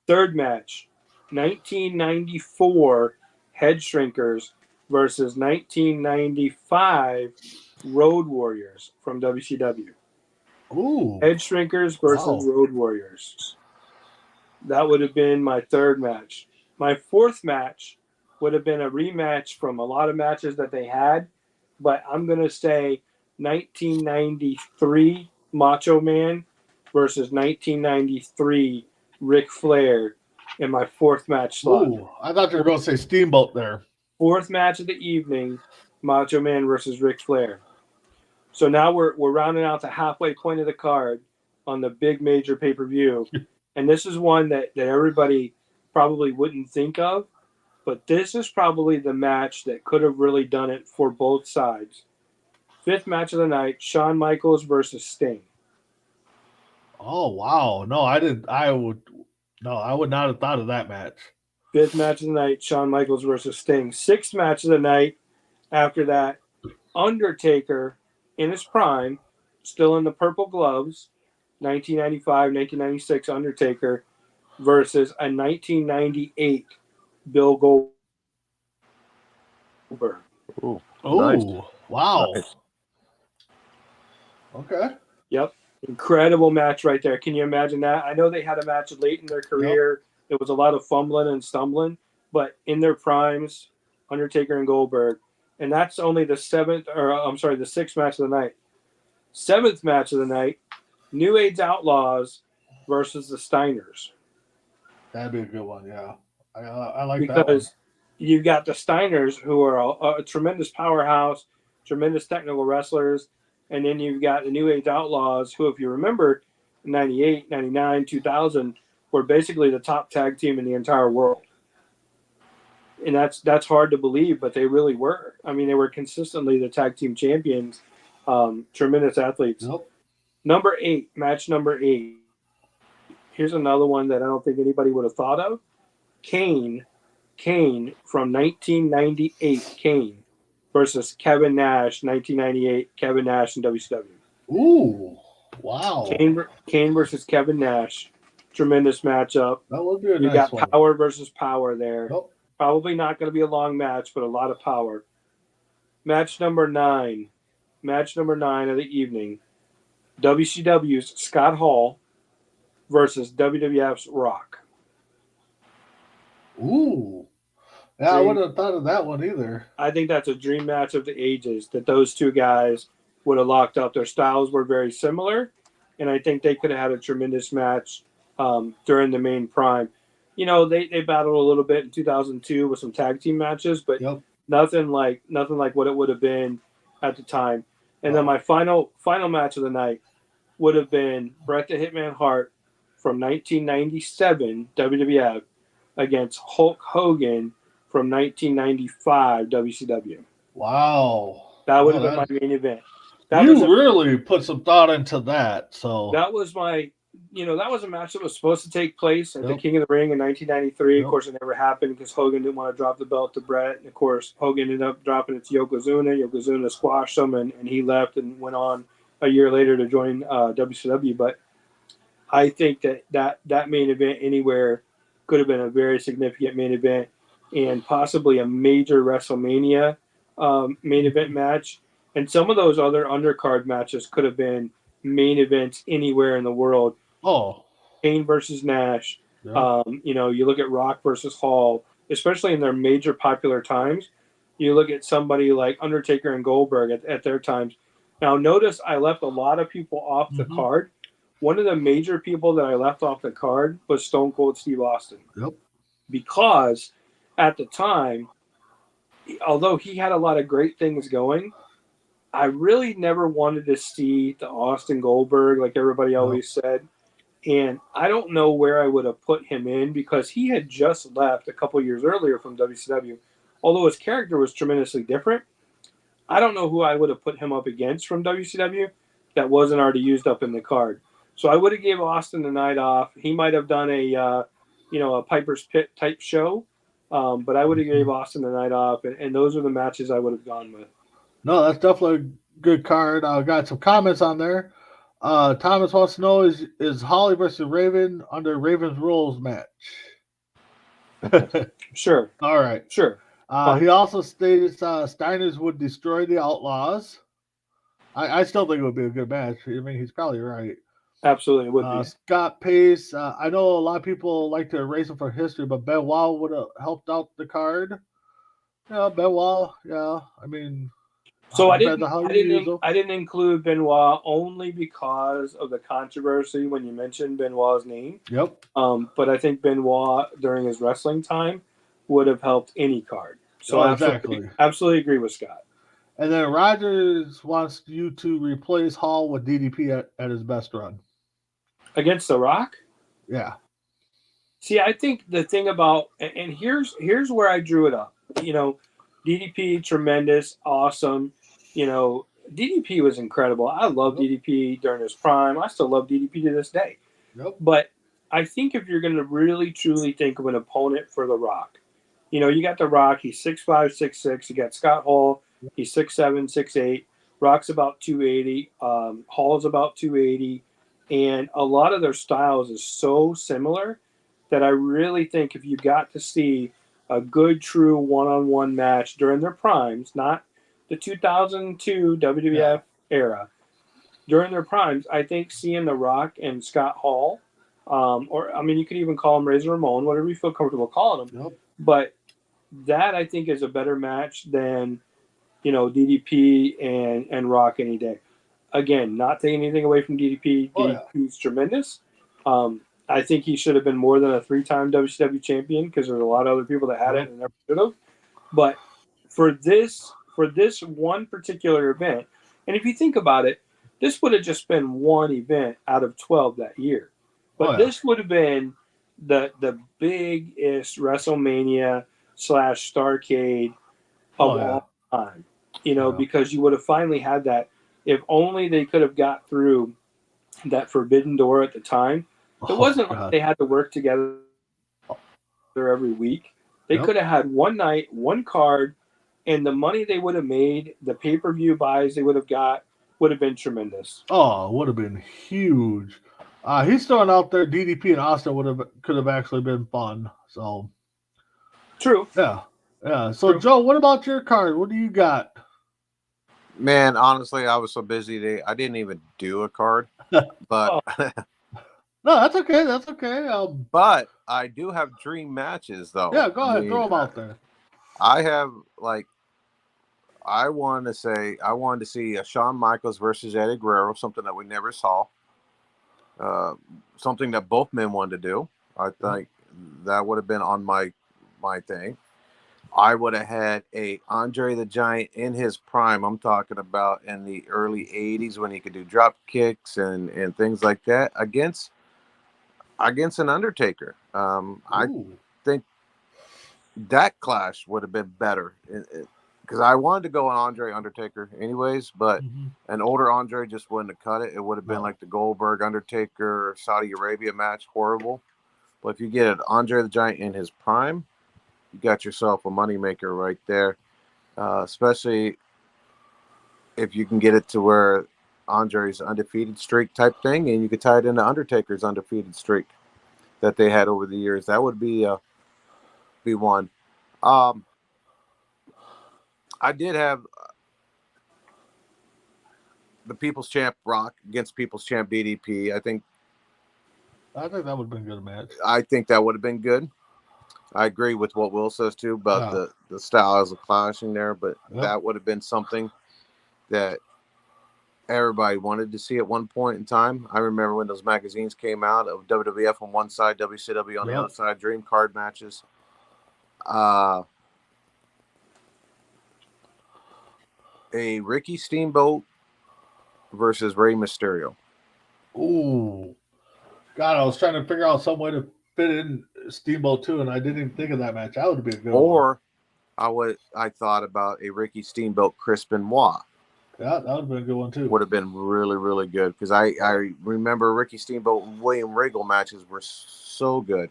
[SPEAKER 4] Third match, 1994 Head Shrinkers versus 1995 Road Warriors from WCW.
[SPEAKER 2] Ooh.
[SPEAKER 4] Head Shrinkers versus Road Warriors. That would have been my third match. My fourth match would have been a rematch from a lot of matches that they had, but I'm going to say 1993 Macho Man versus 1993 Ric Flair in my fourth match slot.
[SPEAKER 2] Ooh, I thought you were going to say Steamboat there.
[SPEAKER 4] Fourth match of the evening, Macho Man versus Ric Flair. So now we're rounding out the halfway point of the card on the big major pay-per-view. And this is one that everybody probably wouldn't think of, but this is probably the match that could have really done it for both sides. Fifth match of the night, Shawn Michaels versus Sting.
[SPEAKER 2] Oh, wow. No, I didn't. I would not have thought of that match.
[SPEAKER 4] Fifth match of the night, Shawn Michaels versus Sting. Sixth match of the night, after that, Undertaker in his prime, still in the purple gloves, 1995, 1996 Undertaker versus a 1998 Bill Goldberg. Goldberg.
[SPEAKER 3] Ooh,
[SPEAKER 2] Oh,
[SPEAKER 3] nice.
[SPEAKER 2] wow.
[SPEAKER 3] Nice.
[SPEAKER 2] Okay.
[SPEAKER 4] Yep. Incredible match right there. Can you imagine that? I know they had a match late in their career. It was a lot of fumbling and stumbling, but in their primes, Undertaker and Goldberg. And that's only the sixth match of the night. Seventh match of the night, New Age Outlaws versus the Steiners.
[SPEAKER 2] That'd be a good one, yeah. I like that one.
[SPEAKER 4] Because you've got the Steiners, who are a tremendous powerhouse, tremendous technical wrestlers, and then you've got the New Age Outlaws, who, if you remember, 98, 99, 2000, were basically the top tag team in the entire world. And that's hard to believe, but they really were. I mean, they were consistently the tag team champions, tremendous athletes.
[SPEAKER 2] Yep.
[SPEAKER 4] Match number 8. Here's another one that I don't think anybody would have thought of. Kane from 1998, Kane versus Kevin Nash, 1998, Kevin Nash in WCW.
[SPEAKER 2] Ooh, wow.
[SPEAKER 4] Kane versus Kevin Nash, tremendous matchup.
[SPEAKER 2] That would be a
[SPEAKER 4] You
[SPEAKER 2] nice
[SPEAKER 4] got
[SPEAKER 2] one.
[SPEAKER 4] power versus power there.
[SPEAKER 2] Yep.
[SPEAKER 4] Probably not going to be a long match, but a lot of power. Match number 9 of the evening, WCW's Scott Hall versus WWF's Rock.
[SPEAKER 2] Ooh. Yeah, I wouldn't have thought of that one either.
[SPEAKER 4] I think that's a dream match of the ages, that those two guys would have locked up. Their styles were very similar, and I think they could have had a tremendous match during the main prime. You know, they battled a little bit in 2002 with some tag team matches, but nothing like what it would have been at the time. And then my final match of the night would have been Bret the Hitman Hart from 1997 WWF against Hulk Hogan from 1995 WCW.
[SPEAKER 2] Wow.
[SPEAKER 4] That would have been my main event.
[SPEAKER 2] Really put some thought into that. So
[SPEAKER 4] that was that was a match that was supposed to take place at the King of the Ring in 1993. Of course, it never happened because Hogan didn't want to drop the belt to Bret. And of course, Hogan ended up dropping it to Yokozuna. Yokozuna squashed him, and he left and went on a year later to join WCW. But I think that main event anywhere could have been a very significant main event and possibly a major WrestleMania main event match. And some of those other undercard matches could have been main events anywhere in the world.
[SPEAKER 2] Oh,
[SPEAKER 4] Kane versus Nash.
[SPEAKER 2] Yeah.
[SPEAKER 4] You look at Rock versus Hall, especially in their major popular times. You look at somebody like Undertaker and Goldberg at their times. Now, notice I left a lot of people off the card. One of the major people that I left off the card was Stone Cold Steve Austin.
[SPEAKER 2] Yep.
[SPEAKER 4] Because at the time, although he had a lot of great things going, I really never wanted to see the Austin Goldberg like everybody always said. And I don't know where I would have put him in because he had just left a couple years earlier from WCW. Although his character was tremendously different, I don't know who I would have put him up against from WCW that wasn't already used up in the card. So I would have gave Austin the night off. He might have done a Piper's Pit type show, but I would have gave Austin the night off, and those are the matches I would have gone with.
[SPEAKER 2] No, that's definitely a good card. I got some comments on there. Thomas wants to know is Holly versus Raven under Raven's rules match?
[SPEAKER 4] Sure.
[SPEAKER 2] All right.
[SPEAKER 4] Sure.
[SPEAKER 2] He also stated Steiners would destroy the Outlaws. I still think it would be a good match. I mean, he's probably right.
[SPEAKER 4] Absolutely, it would be.
[SPEAKER 2] Scott Pace. I know a lot of people like to erase him for history, but Benoit would have helped out the card. Yeah, Benoit. Yeah, I mean.
[SPEAKER 4] So I didn't include Benoit only because of the controversy when you mentioned Benoit's name.
[SPEAKER 2] Yep.
[SPEAKER 4] But I think Benoit during his wrestling time would have helped any card. So absolutely agree with Scott.
[SPEAKER 2] And then Rogers wants you to replace Hall with DDP at his best run.
[SPEAKER 4] Against The Rock?
[SPEAKER 2] Yeah.
[SPEAKER 4] See, I think the thing about, and here's where I drew it up. DDP, tremendous, awesome. DDP was incredible. I love DDP during his prime. I still love DDP to this day.
[SPEAKER 2] Yep.
[SPEAKER 4] But I think if you're going to really, truly think of an opponent for The Rock, you got The Rock. He's 6'5", 6'6". You got Scott Hall. He's 6'7", 6'8". Rock's about 280. Hall's about 280. And a lot of their styles is so similar that I really think if you got to see a good, true one-on-one match during their primes, not the 2002 WWF era. During their primes, I think seeing The Rock and Scott Hall, or I mean, you could even call him Razor Ramon, whatever you feel comfortable calling him.
[SPEAKER 2] Yep.
[SPEAKER 4] But that I think is a better match than DDP and Rock any day. Again, not taking anything away from DDP.
[SPEAKER 2] Oh, yeah.
[SPEAKER 4] DDP's tremendous. I think he should have been more than a 3-time WCW champion because there's a lot of other people that had it and never should have. But for this one particular event, and if you think about it, this would have just been one event out of 12 that year. But this would have been the biggest WrestleMania / Starrcade of all time. Because you would have finally had that. If only they could have got through that forbidden door at the time. It wasn't like they had to work together every week. They could have had one night, one card, and the money they would have made, the pay-per-view buys they would have got, would have been tremendous.
[SPEAKER 2] Oh, it would have been huge. He's throwing out there DDP and Austin could have actually been fun. So
[SPEAKER 4] true.
[SPEAKER 2] Yeah. So Joe, what about your card? What do you got?
[SPEAKER 3] Man, honestly, I was so busy today, I didn't even do a card. But
[SPEAKER 2] no, that's okay. That's okay.
[SPEAKER 3] But I do have dream matches, though.
[SPEAKER 2] Yeah, go ahead. Throw them out there.
[SPEAKER 3] I have, I wanted to see a Shawn Michaels versus Eddie Guerrero, something that we never saw. Something that both men wanted to do. I think that would have been on my thing. I would have had a Andre the Giant in his prime. I'm talking about in the early 80s when he could do drop kicks and things like that against an Undertaker. I think that clash would have been better because I wanted to go on Andre Undertaker anyways, but an older Andre just wouldn't have cut it. It would have been like the Goldberg Undertaker Saudi Arabia match, horrible. But if you get an Andre the Giant in his prime, you got yourself a moneymaker right there, especially if you can get it to where Andre's undefeated streak type thing, and you could tie it into Undertaker's undefeated streak that they had over the years. That would be one. I did have the People's Champ Rock against People's Champ DDP. I think
[SPEAKER 2] that would have been a good match.
[SPEAKER 3] I think that would have been good. I agree with what Will says too about the styles of clashing there, but that would have been something that everybody wanted to see at one point in time. I remember when those magazines came out of WWF on one side, WCW on the other side, dream card matches. A Ricky Steamboat versus Rey Mysterio.
[SPEAKER 2] Ooh. God, I was trying to figure out some way to fit in Steamboat too, and I didn't even think of that match. That would have been a good one. I thought about a Ricky Steamboat Chris Benoit. Yeah, that would have been a good one too.
[SPEAKER 3] Would have been really, really good because I remember Ricky Steamboat and William Regal matches were so good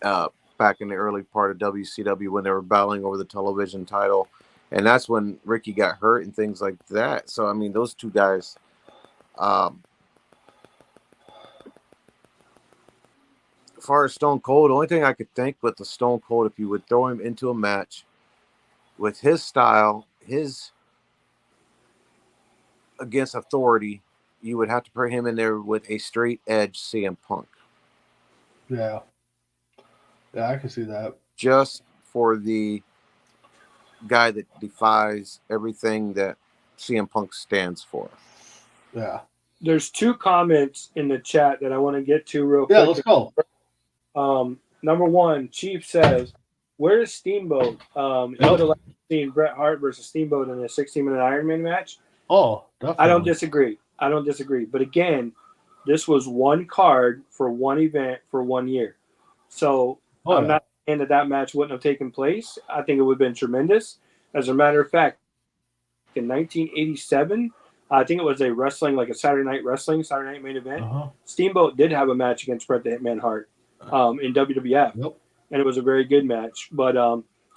[SPEAKER 3] back in the early part of WCW when they were battling over the television title, and that's when Ricky got hurt and things like that. So I mean, those two guys. As far as Stone Cold, the only thing I could think with the Stone Cold, if you would throw him into a match with his style, against authority, you would have to put him in there with a straight edge CM Punk.
[SPEAKER 2] Yeah. Yeah, I can see that.
[SPEAKER 3] Just for the guy that defies everything that CM Punk stands for.
[SPEAKER 2] Yeah.
[SPEAKER 4] There's two comments in the chat that I want to get to real quick.
[SPEAKER 2] Yeah, let's go.
[SPEAKER 4] Number one, Chief says, "Where's Steamboat? He would have liked to see Bret Hart versus Steamboat in a 16-minute Iron Man match."
[SPEAKER 2] Oh, definitely.
[SPEAKER 4] I don't disagree. But again, this was one card for one event for 1 year. So I'm not saying that match wouldn't have taken place. I think it would have been tremendous. As a matter of fact, in 1987, I think it was a wrestling, like a Saturday Night main event. Steamboat did have a match against Bret the Hitman Hart in WWF. And it was a very good match. But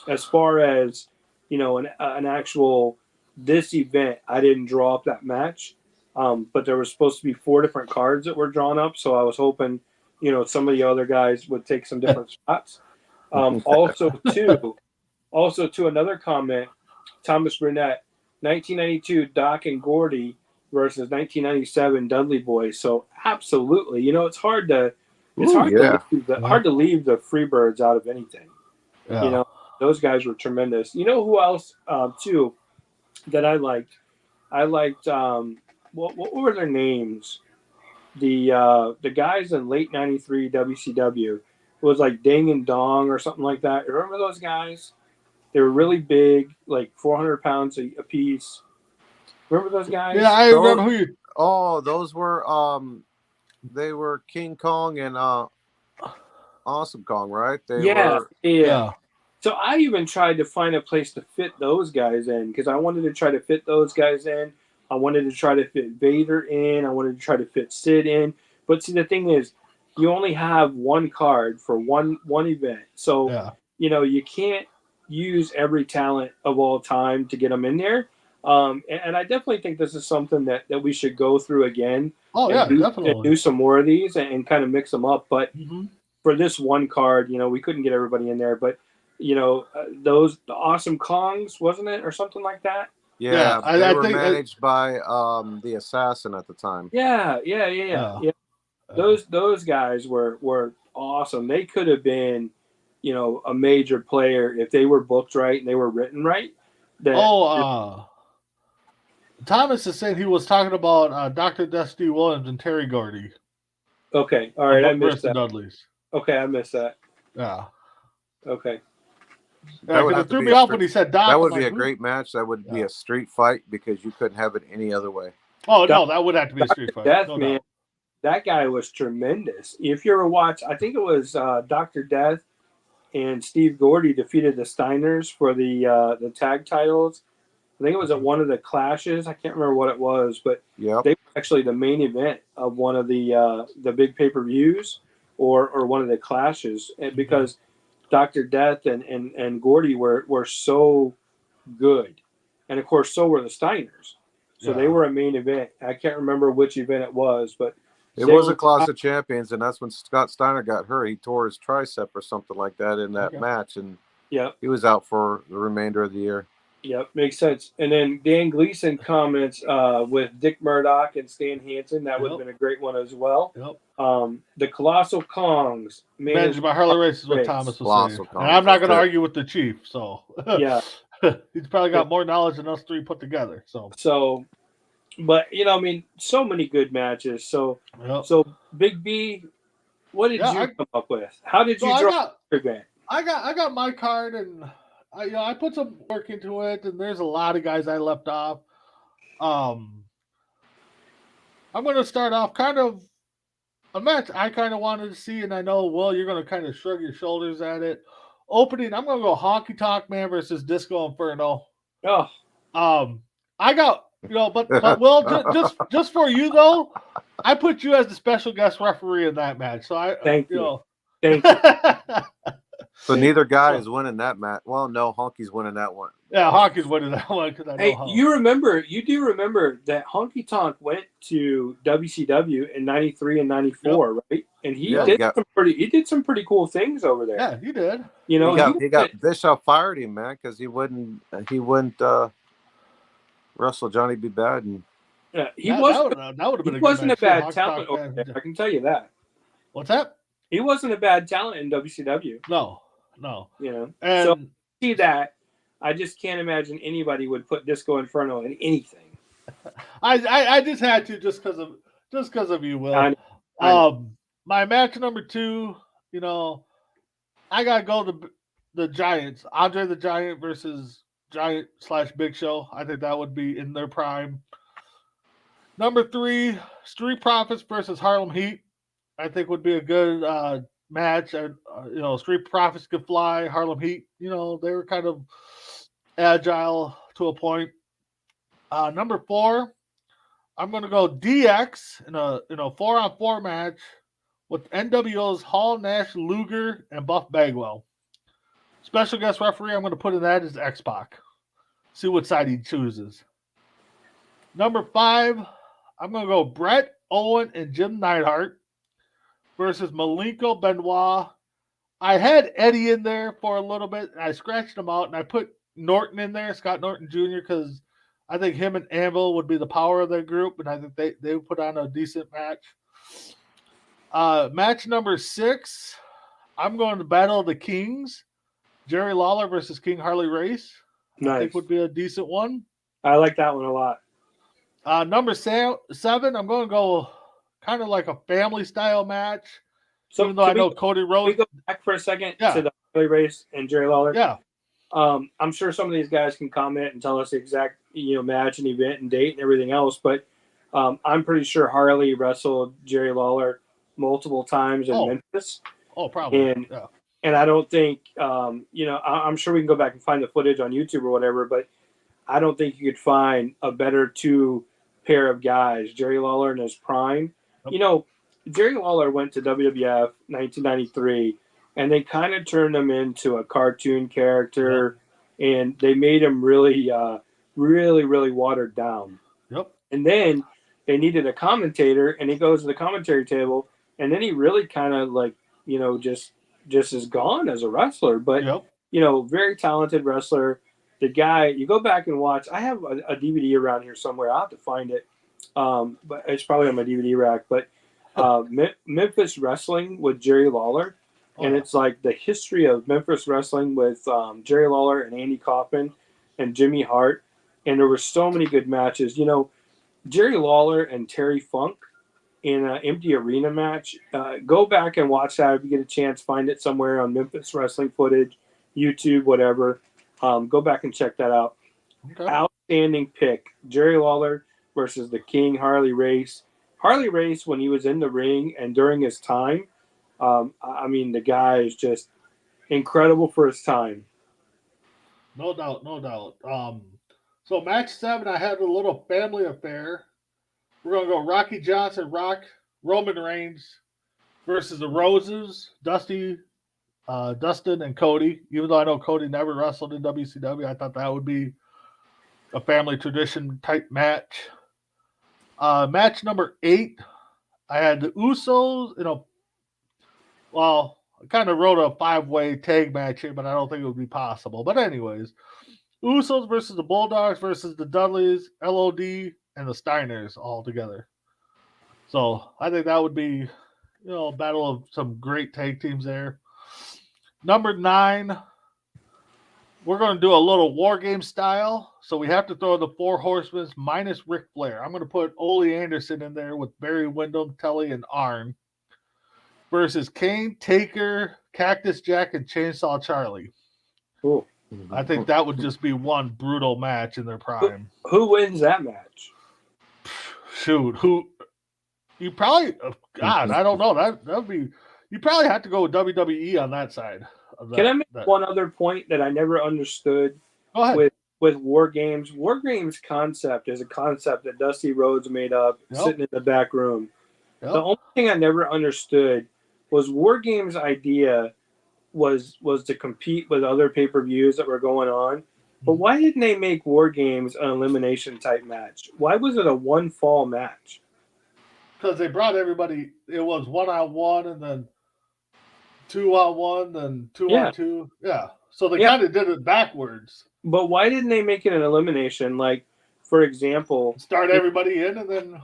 [SPEAKER 4] as far as, an actual this event, I didn't draw up that match. But there was supposed to be 4 different cards that were drawn up. So I was hoping, some of the other guys would take some different spots. Also, to another comment, Thomas Burnett, 1992 Doc and Gordy versus 1997 Dudley Boys. So absolutely, it's hard to
[SPEAKER 3] Ooh, yeah.
[SPEAKER 4] hard to leave the Freebirds out of anything.
[SPEAKER 2] Yeah.
[SPEAKER 4] Those guys were tremendous. You know who else too that I liked? I liked what were their names? The guys in late '93 WCW. It was like Ding and Dong or something like that. Remember those guys? They were really big, like 400 pounds a piece. Remember those guys?
[SPEAKER 2] Yeah, I remember who you.
[SPEAKER 3] Oh, those were they were King Kong and Awesome Kong, right?
[SPEAKER 4] Yeah. So I even tried to find a place to fit those guys in because I wanted to try to fit those guys in. I wanted to try to fit Vader in. I wanted to try to fit Sid in. But see, the thing is, you only have one card for one event. So, you can't use every talent of all time to get them in there. And I definitely think this is something that we should go through again.
[SPEAKER 2] Oh, yeah, definitely.
[SPEAKER 4] And do some more of these and kind of mix them up. But for this one card, we couldn't get everybody in there. But, the Awesome Kongs, wasn't it? Or something like that?
[SPEAKER 3] Yeah, they were managed by the Assassin at the time.
[SPEAKER 4] Yeah. Those guys were awesome. They could have been, a major player if they were booked right and they were written right.
[SPEAKER 2] Thomas is saying he was talking about Dr. Dusty Williams and Terry Gordy.
[SPEAKER 4] Okay, all right, I missed that.
[SPEAKER 2] Dudleys.
[SPEAKER 4] Okay, I missed that.
[SPEAKER 2] Yeah.
[SPEAKER 4] Okay.
[SPEAKER 2] It threw me off when he said Doc.
[SPEAKER 3] That would be a great match. That would be a street fight because you couldn't have it any other way.
[SPEAKER 2] Oh, no, that would have to be a street fight.
[SPEAKER 4] Death, man. That guy was tremendous. If you ever watch, I think it was Dr. Death and Steve Gordy defeated the Steiners for the tag titles. I think it was at one of the clashes. I can't remember what it was, but they were actually the main event of one of the big pay-per-views or one of the clashes. And because Dr. Death and Gordy were so good. And, of course, so were the Steiners. So they were a main event. I can't remember which event it was, but
[SPEAKER 3] it was a Clash of Champions, and that's when Scott Steiner got hurt. He tore his tricep or something like that in that match, and he was out for the remainder of the year.
[SPEAKER 4] Yep, makes sense. And then Dan Gleason comments with Dick Murdoch and Stan Hansen. That would have been a great one as well.
[SPEAKER 2] Yep.
[SPEAKER 4] The Colossal Kongs.
[SPEAKER 2] Managed by Harley Race is what Thomas was saying. And I'm not going to argue with the Chief, so.
[SPEAKER 4] Yeah.
[SPEAKER 2] He's probably got more knowledge than us three put together.
[SPEAKER 4] So, but, so many good matches. So Big B, what did you come up with? How did you draw your event?
[SPEAKER 2] I got my card, and I put some work into it, and there's a lot of guys I left off. I'm going to start off kind of a match I kind of wanted to see, and I know, Will, you're going to kind of shrug your shoulders at it. Opening, I'm going to go Honky Tonk Man versus Disco Inferno.
[SPEAKER 4] Oh.
[SPEAKER 2] I got, but Will, just for you, though, I put you as the special guest referee in that match. So
[SPEAKER 4] Thank you. Thank you.
[SPEAKER 3] So neither guy is winning that match. Well, no, Honky's winning that one.
[SPEAKER 2] Yeah, Honky's winning that one.
[SPEAKER 4] You do remember that Honky Tonk went to WCW in '93 and '94, right? And he did some pretty cool things over there.
[SPEAKER 2] Yeah, he did.
[SPEAKER 3] He got Bischoff fired him, man, because he wouldn't wrestle Johnny B. Bad. And
[SPEAKER 4] he wasn't a bad talent over there. I can tell you that.
[SPEAKER 2] What's that?
[SPEAKER 4] He wasn't a bad talent in WCW.
[SPEAKER 2] No.
[SPEAKER 4] And so see that. I just can't imagine anybody would put Disco Inferno in anything.
[SPEAKER 2] I just had to just because of you, Will.
[SPEAKER 4] I know.
[SPEAKER 2] My match number 2, I gotta go to the Giants. Andre the Giant versus Giant / Big Show. I think that would be in their prime. Number 3, Street Profits versus Harlem Heat. I think would be a good match. Street Profits could fly. Harlem Heat, they were kind of agile to a point. Number 4, I'm going to go DX in a 4-on-4 match with NWO's Hall, Nash, Luger, and Buff Bagwell. Special guest referee I'm going to put in that is X-Pac. See what side he chooses. Number 5, I'm going to go Brett, Owen, and Jim Neidhart versus Malenko, Benoit, I had Eddie in there for a little bit. And I scratched him out, and I put Norton in there, Scott Norton Jr., because I think him and Anvil would be the power of their group, and I think they would put on a decent match. Match number 6, I'm going to Battle of the Kings. Jerry Lawler versus King Harley Race. I
[SPEAKER 4] Nice.
[SPEAKER 2] think would be a decent one.
[SPEAKER 4] I like that one a lot.
[SPEAKER 2] Number 7, I'm going to go kind of like a family style match.
[SPEAKER 4] So
[SPEAKER 2] even though I know Cody Rhodes.
[SPEAKER 4] We go back for a second
[SPEAKER 2] Yeah.
[SPEAKER 4] to the Harley Race and Jerry Lawler.
[SPEAKER 2] Yeah.
[SPEAKER 4] I'm sure some of these guys can comment and tell us the exact match and event and date and everything else, but I'm pretty sure Harley wrestled Jerry Lawler multiple times in Memphis.
[SPEAKER 2] Oh, probably.
[SPEAKER 4] And I don't think I'm sure we can go back and find the footage on YouTube or whatever, but I don't think you could find a better 2 pair of guys. Jerry Lawler in his prime.
[SPEAKER 2] Nope.
[SPEAKER 4] Jerry Lawler went to WWF 1993, and they kind of turned him into a cartoon character, and they made him really, really watered down.
[SPEAKER 2] Yep.
[SPEAKER 4] And then they needed a commentator, and he goes to the commentary table, and then he really kind of just is gone as a wrestler. But very talented wrestler. The guy, you go back and watch. I have a DVD around here somewhere. I'll have to find it, but it's probably on my DVD rack. But Memphis Wrestling with Jerry Lawler, and it's like the history of Memphis Wrestling with Jerry Lawler and Andy Kaufman and Jimmy Hart, and there were so many good matches. Jerry Lawler and Terry Funk in an empty arena match. Go back and watch that if you get a chance. Find it somewhere on Memphis Wrestling footage, YouTube, whatever. Go back and check that out. Okay. Outstanding pick. Jerry Lawler versus the King, Harley Race. Harley Race, when he was in the ring and during his time, the guy is just incredible for his time.
[SPEAKER 2] No doubt. So match 7, I had a little family affair. We're going to go Rocky Johnson, Roman Reigns versus the Roses, Dustin and Cody. Even though I know Cody never wrestled in WCW, I thought that would be a family tradition type match. Match number 8, I had the Usos. I kind of wrote a 5-way tag match here, but I don't think it would be possible. But anyways, Usos versus the Bulldogs versus the Dudleys, LOD, and the Steiners all together. So I think that would be, a battle of some great tag teams there. Number 9, we're going to do a little War Game style. So we have to throw the 4 Horsemen minus Ric Flair. I'm going to put Ole Anderson in there with Barry Windham, Telly, and Arn versus Kane, Taker, Cactus Jack, and Chainsaw Charlie.
[SPEAKER 4] Cool.
[SPEAKER 2] I think that would just be one brutal match in their prime.
[SPEAKER 4] Who wins that match?
[SPEAKER 2] Shoot, you probably, God, I don't know. That would be, you probably have to go with WWE on that side.
[SPEAKER 4] Can I make one other point that I never understood with War Games? War Games concept is a concept that Dusty Rhodes made up sitting in the back room. The only thing I never understood was War Games' idea was to compete with other pay-per-views that were going on. But why didn't they make War Games an elimination type match? Why was it a one fall match?
[SPEAKER 2] Because they brought everybody. It was 1-on-1 and then 2-on-1, then 2-on-2. Yeah. So they kind of did it backwards.
[SPEAKER 4] But why didn't they make it an elimination? Like, for example,
[SPEAKER 2] start everybody in and then.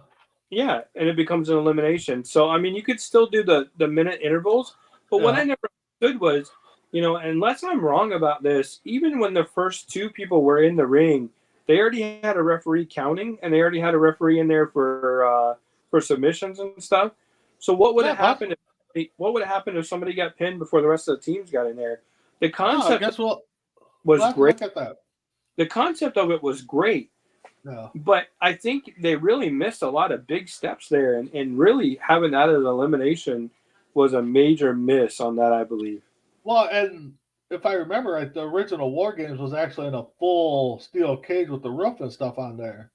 [SPEAKER 4] Yeah, and it becomes an elimination. So, you could still do the minute intervals. But what I never understood was, unless I'm wrong about this, even when the first 2 people were in the ring, they already had a referee counting, and they already had a referee in there for submissions and stuff. So what would have happened? What would have happened if somebody got pinned before the rest of the teams got in there? The concept was great.
[SPEAKER 2] Look at that.
[SPEAKER 4] The concept of it was great.
[SPEAKER 2] Yeah.
[SPEAKER 4] But I think they really missed a lot of big steps there, and really having that as an elimination was a major miss on that, I believe.
[SPEAKER 2] Well, and if I remember right, the original War Games was actually in a full steel cage with the roof and stuff on there.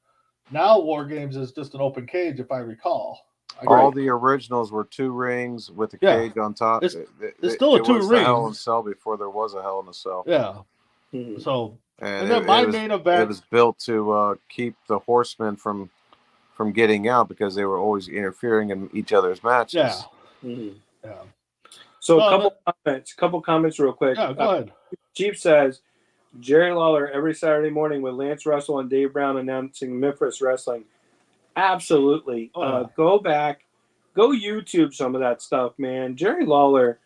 [SPEAKER 2] Now War Games is just an open cage, if I recall.
[SPEAKER 3] All the originals were 2 rings with a cage on top.
[SPEAKER 2] It's still a 2 rings.
[SPEAKER 3] Hell in a Cell before there was a Hell in a Cell.
[SPEAKER 2] Yeah.
[SPEAKER 4] Mm-hmm.
[SPEAKER 2] So, and then my main event.
[SPEAKER 3] It was built to keep the Horsemen from getting out because they were always interfering in each other's matches.
[SPEAKER 2] Yeah.
[SPEAKER 4] Mm-hmm.
[SPEAKER 2] Yeah.
[SPEAKER 4] So
[SPEAKER 2] No,
[SPEAKER 4] couple comments real quick.
[SPEAKER 2] yeah, go ahead.
[SPEAKER 4] Chief says Jerry Lawler every Saturday morning with Lance Russell and Dave Brown announcing Memphis Wrestling. Absolutely.
[SPEAKER 2] Oh, yeah.
[SPEAKER 4] Go back, go YouTube some of that stuff, man. Jerry Lawler,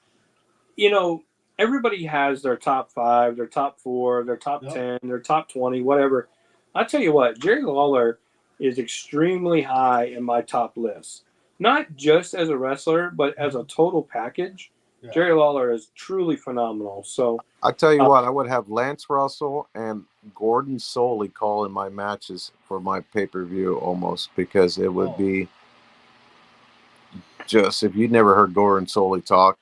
[SPEAKER 4] everybody has their top 5, their top 4, their top 10, their top 20, whatever. I tell you what, Jerry Lawler is extremely high in my top list. Not just as a wrestler, but as a total package. Yeah. Jerry Lawler is truly phenomenal. So
[SPEAKER 3] I tell you what, I would have Lance Russell and Gordon Soley call in my matches for my pay-per-view almost, because it would be just, if you'd never heard Gordon Soley talk,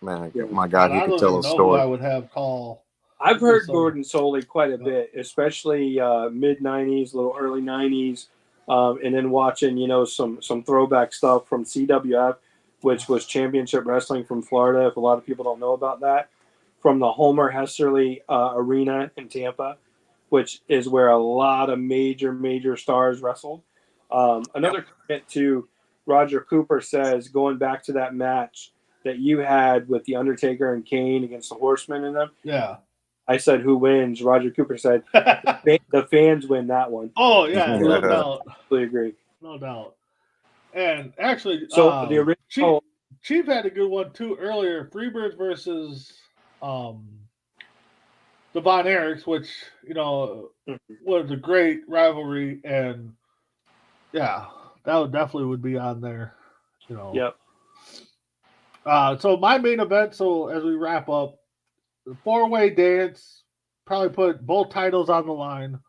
[SPEAKER 3] man, my God, he could tell a story.
[SPEAKER 2] Who I would have call.
[SPEAKER 4] I've heard Gordon Soley quite a bit, especially mid-90s, little early 90s, and then watching, some throwback stuff from CWF, which was Championship Wrestling from Florida, if a lot of people don't know about that, from the Homer Hesterly Arena in Tampa, which is where a lot of major stars wrestled. Another comment to Roger Cooper says, going back to that match that you had with The Undertaker and Kane against the Horsemen and them.
[SPEAKER 2] Yeah.
[SPEAKER 4] I said, who wins? Roger Cooper said, the fans win that one.
[SPEAKER 2] Oh, yeah, no doubt.
[SPEAKER 4] I agree.
[SPEAKER 2] No doubt. And actually,
[SPEAKER 4] so the original
[SPEAKER 2] Chief had a good one too earlier. Freebirds versus the Von Erichs, which was a great rivalry, and yeah, that definitely would be on there.
[SPEAKER 4] Yep.
[SPEAKER 2] So my main event. So as we wrap up, the 4-way dance, probably put both titles on the line.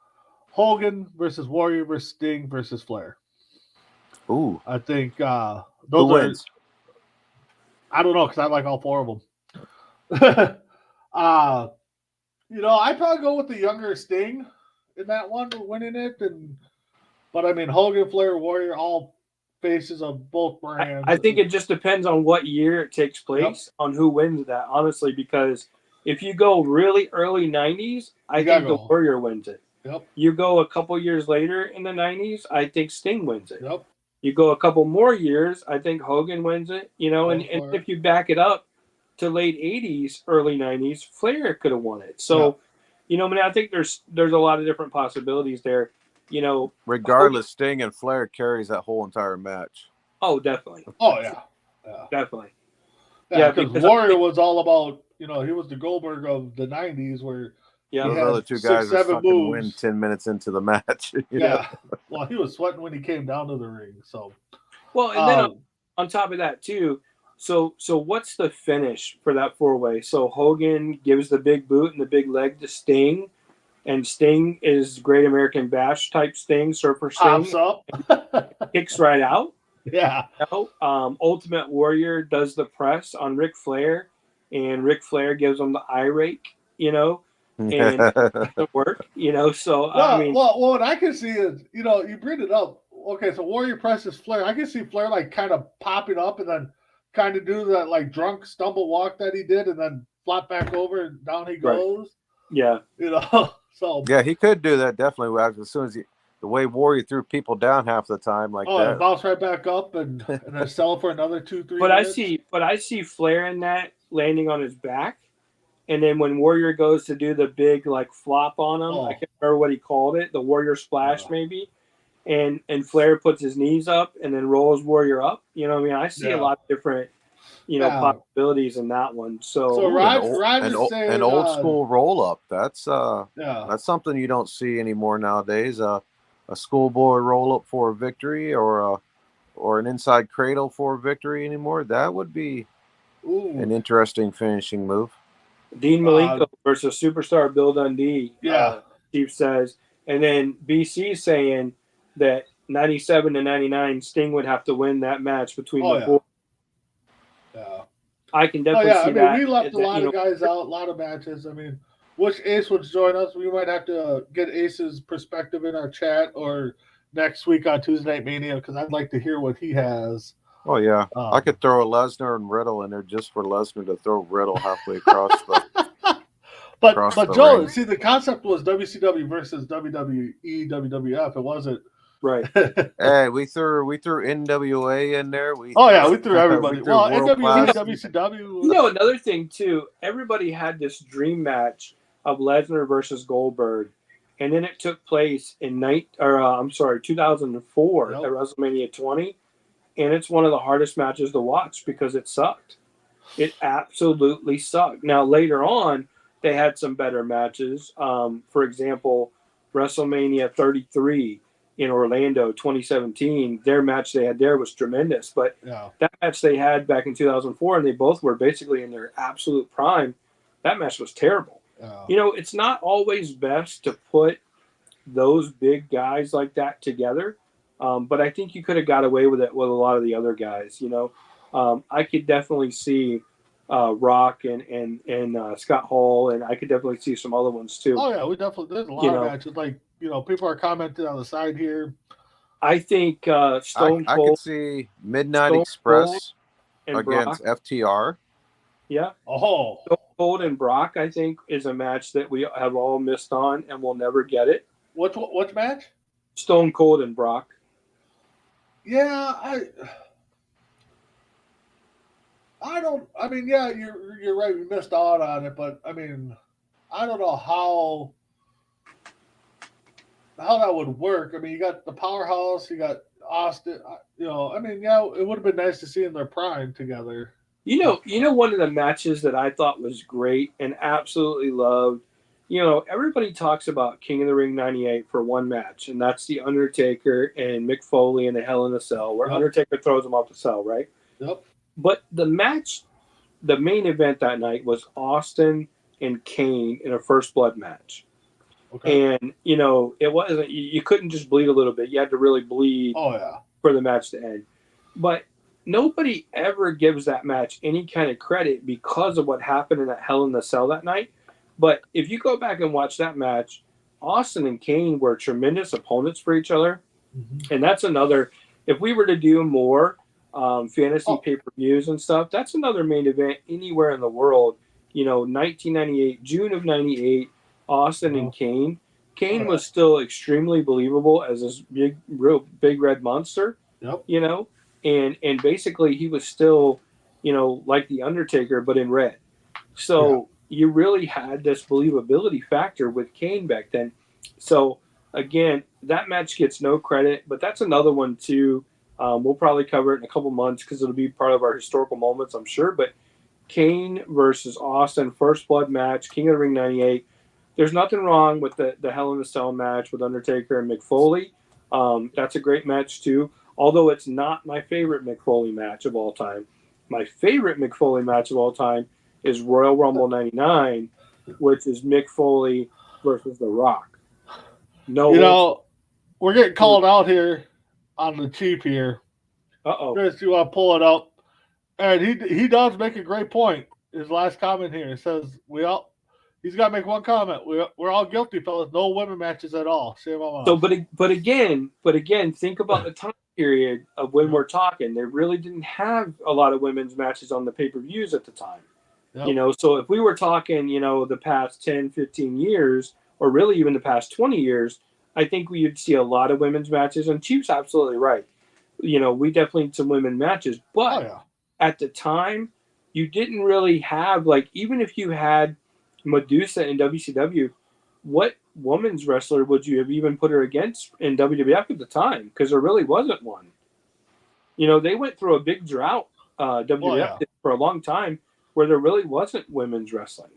[SPEAKER 2] Hogan versus Warrior versus Sting versus Flair.
[SPEAKER 3] Ooh.
[SPEAKER 2] I think those
[SPEAKER 3] Who wins?
[SPEAKER 2] I don't know, because I like all 4 of them. I'd probably go with the younger Sting in that one, winning it. But I mean, Hogan, Flair, Warrior, all faces of both brands.
[SPEAKER 4] I think it just depends on what year it takes place, on who wins that, honestly, because if you go really early 90s, I think the Warrior wins it.
[SPEAKER 2] Yep.
[SPEAKER 4] You go a couple years later in the 90s, I think Sting wins it.
[SPEAKER 2] Yep.
[SPEAKER 4] You go a couple more years, I think Hogan wins it. And if you back it up to late 80s, early 90s, Flair could have won it. So, I think there's a lot of different possibilities there.
[SPEAKER 3] Regardless, Sting and Flair carries that whole entire match.
[SPEAKER 4] Oh, definitely.
[SPEAKER 2] Oh, yeah.
[SPEAKER 4] Definitely.
[SPEAKER 2] Yeah, because Warrior was all about, he was the Goldberg of the 90s, where
[SPEAKER 3] those other two guys are fucking win 10 minutes into the match.
[SPEAKER 2] Yeah. Well, he was sweating when he came down to the ring. So,
[SPEAKER 4] well, and then on top of that too, so what's the finish for that 4-way? So Hogan gives the big boot and the big leg to Sting, and Sting is Great American Bash type Sting, Surfer Sting.
[SPEAKER 2] Pops up.
[SPEAKER 4] Kicks right out.
[SPEAKER 2] Yeah.
[SPEAKER 4] Ultimate Warrior does the press on Ric Flair, and Ric Flair gives him the eye rake, and it doesn't work, So, I mean.
[SPEAKER 2] Well, what I can see is, you bring it up. Okay, so Warrior presses Flair. I can see Flair, like, kind of popping up and then kind of do that, like, drunk stumble walk that he did and then flop back over and down he goes.
[SPEAKER 4] Right. Yeah.
[SPEAKER 2] So.
[SPEAKER 3] Yeah, he could do that, definitely, as soon as the way Warrior threw people down half the time like that.
[SPEAKER 2] And bounce right back up and then sell for another 2-3
[SPEAKER 4] minutes. I see Flair in that landing on his back. And then when Warrior goes to do the big, like, flop on him, I can't remember what he called it, the Warrior splash maybe, and Flair puts his knees up and then rolls Warrior up. I see a lot of different, possibilities in that one. So
[SPEAKER 3] an old school roll up. That's something you don't see anymore nowadays. A schoolboy roll up for a victory, or an inside cradle for a victory anymore. That would be an interesting finishing move.
[SPEAKER 4] Dean Malenko versus Superstar Bill Dundee.
[SPEAKER 2] Yeah.
[SPEAKER 4] Chief says. And then BC saying that 97 to 99, Sting would have to win that match between the 4.
[SPEAKER 2] Yeah.
[SPEAKER 4] I can definitely see that.
[SPEAKER 2] We left a lot of guys out, a lot of matches. I mean, which Ace would join us? We might have to get Ace's perspective in our chat or next week on Tuesday Night Mania, because I'd like to hear what he has.
[SPEAKER 3] Oh, yeah. I could throw a Lesnar and Riddle in there just for Lesnar to throw Riddle halfway across the
[SPEAKER 2] But Joe, see, the concept was WCW versus WWE, WWF. It wasn't
[SPEAKER 4] Right.
[SPEAKER 3] Hey, we threw NWA in there. We
[SPEAKER 2] threw everybody.
[SPEAKER 3] we threw
[SPEAKER 2] Well,
[SPEAKER 3] World
[SPEAKER 2] NWA,
[SPEAKER 3] Class.
[SPEAKER 2] WCW.
[SPEAKER 4] You know, another thing too, everybody had this dream match of Lesnar versus Goldberg, and then it took place in 2004
[SPEAKER 2] Yep.
[SPEAKER 4] at WrestleMania 20, and it's one of the hardest matches to watch because it sucked. It absolutely sucked. Now later on, they had some better matches. For example, WrestleMania 33 in Orlando 2017, their match they had there was tremendous. But
[SPEAKER 2] Yeah.
[SPEAKER 4] that match they had back in 2004, and they both were basically in their absolute prime, that match was terrible.
[SPEAKER 2] Yeah.
[SPEAKER 4] You know, it's not always best to put those big guys like that together. But I think you could have got away with it with a lot of the other guys. You know, I could definitely see Rock and Scott Hall, and I could definitely see some other ones too.
[SPEAKER 2] Oh yeah, we definitely there's a lot of matches. Like people are commenting on the side here.
[SPEAKER 4] I think Stone
[SPEAKER 3] I
[SPEAKER 4] Cold
[SPEAKER 3] could see Midnight
[SPEAKER 4] Stone
[SPEAKER 3] Express
[SPEAKER 4] and
[SPEAKER 3] against
[SPEAKER 4] Brock.
[SPEAKER 3] FTR.
[SPEAKER 4] Yeah.
[SPEAKER 2] Oh,
[SPEAKER 4] Stone Cold and Brock, I think, is a match that we have all missed on, and we'll never get it.
[SPEAKER 2] which match?
[SPEAKER 4] Stone Cold and Brock.
[SPEAKER 2] Yeah, I don't. I mean, yeah, you're right. We missed out on it, but I mean, I don't know how that would work. I mean, you got the Powerhouse, you got Austin. I mean, yeah, it would have been nice to see in their prime together.
[SPEAKER 4] You know, one of the matches that I thought was great and absolutely loved. You know, everybody talks about King of the Ring '98 for one match, and that's the Undertaker and Mick Foley in the Hell in a Cell, where Undertaker throws him off the cell, right?
[SPEAKER 2] Yep.
[SPEAKER 4] But the match, the main event that night was Austin and Kane in a First Blood match.
[SPEAKER 2] Okay.
[SPEAKER 4] And, you know, it wasn't, you couldn't just bleed a little bit. You had to really bleed for the match to end. But nobody ever gives that match any kind of credit because of what happened in that Hell in the Cell that night. But if you go back and watch that match, Austin and Kane were tremendous opponents for each other. Mm-hmm. And that's another, if we were to do more fantasy pay-per-views and stuff, that's another main event anywhere in the world. You know, 1998, June of 98, Austin and Kane. Kane was still extremely believable as this real big red monster.
[SPEAKER 2] Yep.
[SPEAKER 4] You know, and basically he was still, you know, like the Undertaker but in red. So you really had this believability factor with Kane back then. So again, that match gets no credit, but that's another one too. We'll probably cover it in a couple months because it'll be part of our historical moments, I'm sure. But Kane versus Austin, First Blood match, King of the Ring '98. There's nothing wrong with the Hell in a Cell match with Undertaker and Mick Foley. That's a great match too, although it's not my favorite Mick Foley match of all time. My favorite Mick Foley match of all time is Royal Rumble '99, which is Mick Foley versus The Rock. No,
[SPEAKER 2] we're getting called out here on the cheap here. Chris, you want to pull it up? And he does make a great point. His last comment here, it says he's got to make one comment. We're all guilty, fellas. No women matches at all. Shame on us.
[SPEAKER 4] So, but again, think about the time period of when we're talking. They really didn't have a lot of women's matches on the pay-per-views at the time. Yep. You know, so if we were talking, you know, the past 10, 15 years, or really even the past 20 years, I think we'd see a lot of women's matches. And Chief's absolutely right. You know, we definitely need some women matches. But at the time, you didn't really have, like, even if you had Medusa in WCW, what women's wrestler would you have even put her against in WWF at the time? Because there really wasn't one. You know, they went through a big drought, WWF did, for a long time, where there really wasn't women's wrestling.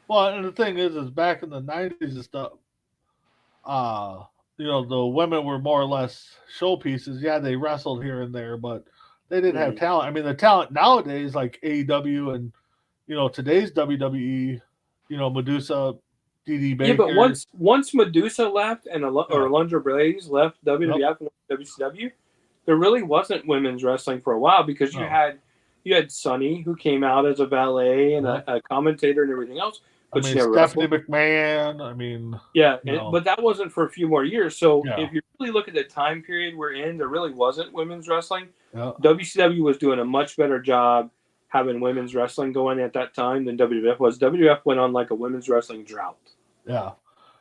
[SPEAKER 2] Well, and the thing is back in the 90s and stuff, you know, the women were more or less showpieces. Yeah, they wrestled here and there, but they didn't have talent. I mean, the talent nowadays, like AEW and, you know, today's WWE, you know, Medusa, DD Baker.
[SPEAKER 4] Yeah, but once Medusa left and or Alundra Blaze left WWF and WCW, there really wasn't women's wrestling for a while because you had Sunny, who came out as a valet and a commentator and everything else. But
[SPEAKER 2] I mean, Stephanie McMahon. I mean,
[SPEAKER 4] but that wasn't for a few more years. So if you really look at the time period we're in, there really wasn't women's wrestling. Yeah. WCW was doing a much better job having women's wrestling going at that time than WWF was. WWF went on like a women's wrestling drought.
[SPEAKER 2] Yeah.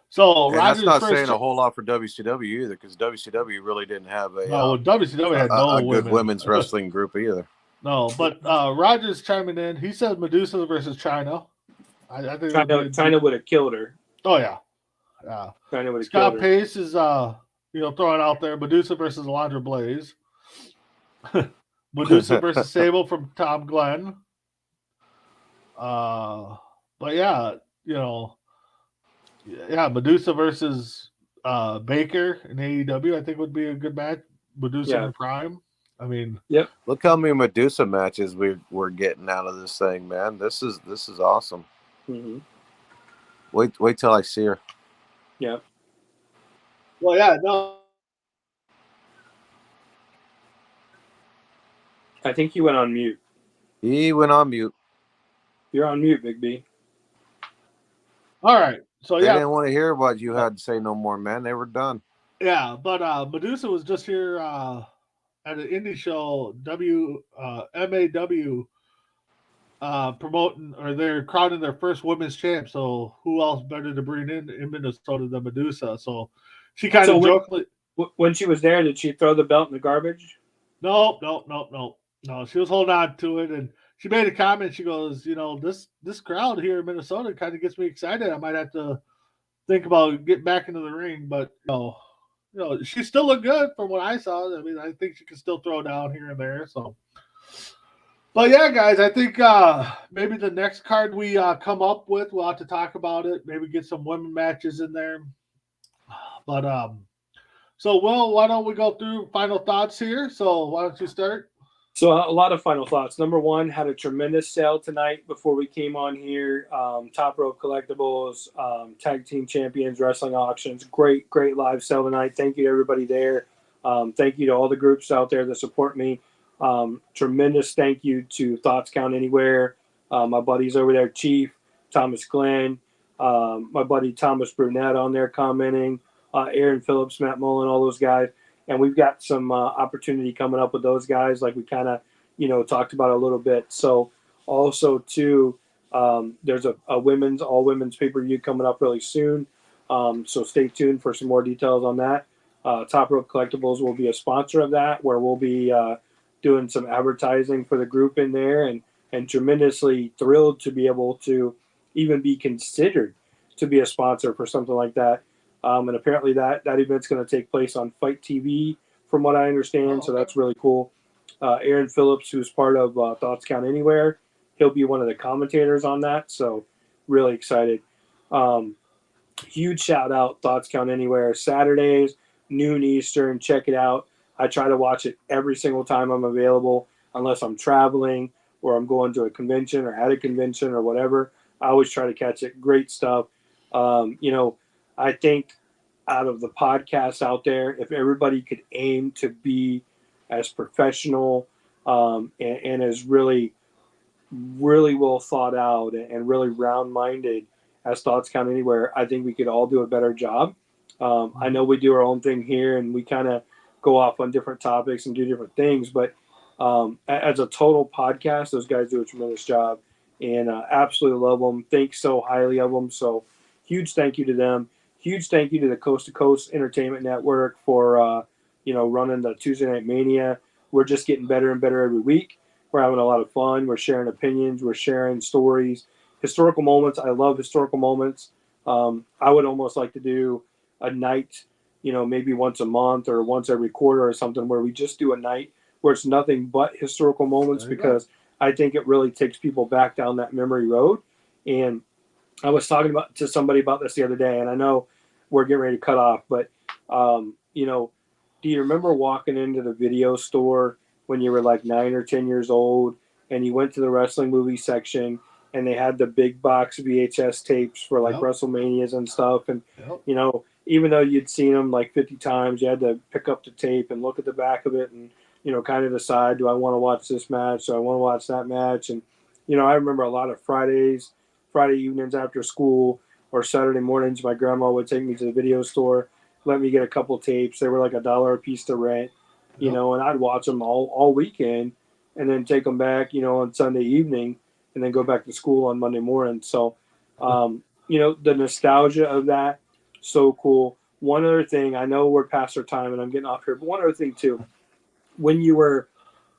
[SPEAKER 2] So
[SPEAKER 3] And that's
[SPEAKER 2] Rogers'
[SPEAKER 3] not
[SPEAKER 2] first
[SPEAKER 3] saying a whole lot for WCW either, because WCW really didn't have
[SPEAKER 2] no, WCW had no
[SPEAKER 3] a good
[SPEAKER 2] women.
[SPEAKER 3] women's wrestling group either.
[SPEAKER 2] No, but Rogers chiming in. He said Medusa versus China. I think that would be
[SPEAKER 4] China would have killed her.
[SPEAKER 2] Oh yeah, yeah.
[SPEAKER 4] China would have
[SPEAKER 2] Scott
[SPEAKER 4] killed her.
[SPEAKER 2] Pace is throwing out there Medusa versus Alondra Blaze. Medusa versus Sable from Tom Glenn. But yeah, Medusa versus Baker in AEW, I think would be a good match. Medusa in Prime. I mean,
[SPEAKER 4] yep.
[SPEAKER 3] Look how many Medusa matches we're getting out of this thing, man. This is awesome.
[SPEAKER 4] Mm-hmm.
[SPEAKER 3] Wait till I see her.
[SPEAKER 4] Yeah.
[SPEAKER 2] Well, yeah, no.
[SPEAKER 4] I think he went on mute.
[SPEAKER 3] He went on mute.
[SPEAKER 4] You're on mute, Big B.
[SPEAKER 2] All right. So
[SPEAKER 3] They
[SPEAKER 2] yeah,
[SPEAKER 3] didn't want to hear what you had to say no more, man. They were done.
[SPEAKER 2] yeah, but Medusa was just here at an indie show, MAW, promoting, or they're crowning their first women's champ. So who else better to bring in Minnesota than Medusa? So she kind of jokingly.
[SPEAKER 4] When she was there, did she throw the belt in the garbage?
[SPEAKER 2] No. She was holding on to it, and she made a comment. She goes, this crowd here in Minnesota kind of gets me excited. I might have to think about getting back into the ring, but she still looked good from what I saw. I mean, I think she can still throw down here and there. So, but yeah, guys, I think maybe the next card we come up with, we'll have to talk about it. Maybe get some women matches in there. But so Will, why don't we go through final thoughts here? So why don't you start?
[SPEAKER 4] So a lot of final thoughts. Number one, had a tremendous sale tonight before we came on here. Top Rope Collectibles, Tag Team Champions Wrestling Auctions. Great live sale tonight. Thank you to everybody there. Thank you to all the groups out there that support me. Tremendous thank you to Thoughts Count Anywhere. My buddies over there, Chief, Thomas Glenn, my buddy Thomas Brunette on there commenting, Aaron Phillips, Matt Mullen, all those guys. And we've got some opportunity coming up with those guys, like we kind of, talked about a little bit. So also too, there's a all women's pay-per-view coming up really soon. So stay tuned for some more details on that. Top Rope Collectibles will be a sponsor of that, where we'll be doing some advertising for the group in there, and tremendously thrilled to be able to even be considered to be a sponsor for something like that. And apparently that event's going to take place on Fight TV, from what I understand. So that's really cool. Aaron Phillips, who's part of Thoughts Count Anywhere, he'll be one of the commentators on that. So really excited. Huge shout out, Thoughts Count Anywhere, Saturdays, noon Eastern. Check it out. I try to watch it every single time I'm available, unless I'm traveling or I'm going to a convention or at a convention or whatever. I always try to catch it. Great stuff. I think out of the podcasts out there, if everybody could aim to be as professional and as really well thought out and really round-minded as Thoughts Count Anywhere, I think we could all do a better job. I know we do our own thing here, and we kind of go off on different topics and do different things, but as a total podcast, those guys do a tremendous job, and absolutely love them. Think so highly of them. So huge thank you to them. Huge thank you to the Coast to Coast Entertainment Network for running the Tuesday Night Mania. We're just getting better and better every week. We're having a lot of fun. We're sharing opinions. We're sharing stories, historical moments. I love historical moments. I would almost like to do a night, maybe once a month or once every quarter or something, where we just do a night where it's nothing but historical moments, because I think it really takes people back down that memory road. And I was talking to somebody about this the other day, and I know we're getting ready to cut off, but do you remember walking into the video store when you were like 9 or 10 years old, and you went to the wrestling movie section, and they had the big box VHS tapes for like WrestleManias and stuff, and even though you'd seen them like 50 times, you had to pick up the tape and look at the back of it, and kind of decide, do I want to watch this match? Do I want to watch that match? And I remember a lot of Friday evenings after school or Saturday mornings, my grandma would take me to the video store, let me get a couple tapes. They were like $1 a piece to rent, and I'd watch them all weekend, and then take them back, on Sunday evening, and then go back to school on Monday morning. So, the nostalgia of that So cool. One other thing, I know we're past our time and I'm getting off here, but one other thing too. When you were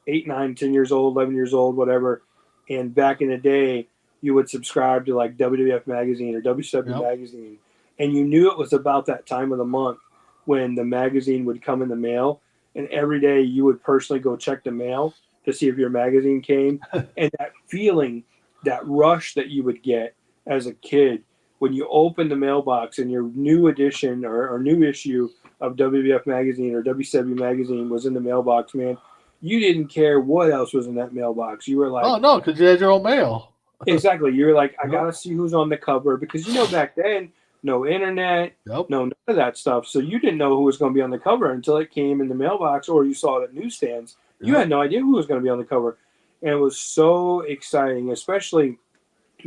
[SPEAKER 4] 8, 9, 10 years old, 11 years old, whatever, and back in the day, you would subscribe to like WWF magazine or WCW
[SPEAKER 2] Yep.
[SPEAKER 4] magazine, and you knew it was about that time of the month when the magazine would come in the mail, and every day you would personally go check the mail to see if your magazine came, and that feeling, that rush that you would get as a kid when you opened the mailbox and your new edition or new issue of WWF magazine or WCW magazine was in the mailbox, man, you didn't care what else was in that mailbox. You were like,
[SPEAKER 2] Oh no, because you had your own mail.
[SPEAKER 4] exactly. You were like, I
[SPEAKER 2] Yep.
[SPEAKER 4] gotta see who's on the cover because back then, no internet,
[SPEAKER 2] Yep.
[SPEAKER 4] no none of that stuff. So you didn't know who was going to be on the cover until it came in the mailbox or you saw it at newsstands. You
[SPEAKER 2] Yep.
[SPEAKER 4] had no idea who was going to be on the cover, and it was so exciting, especially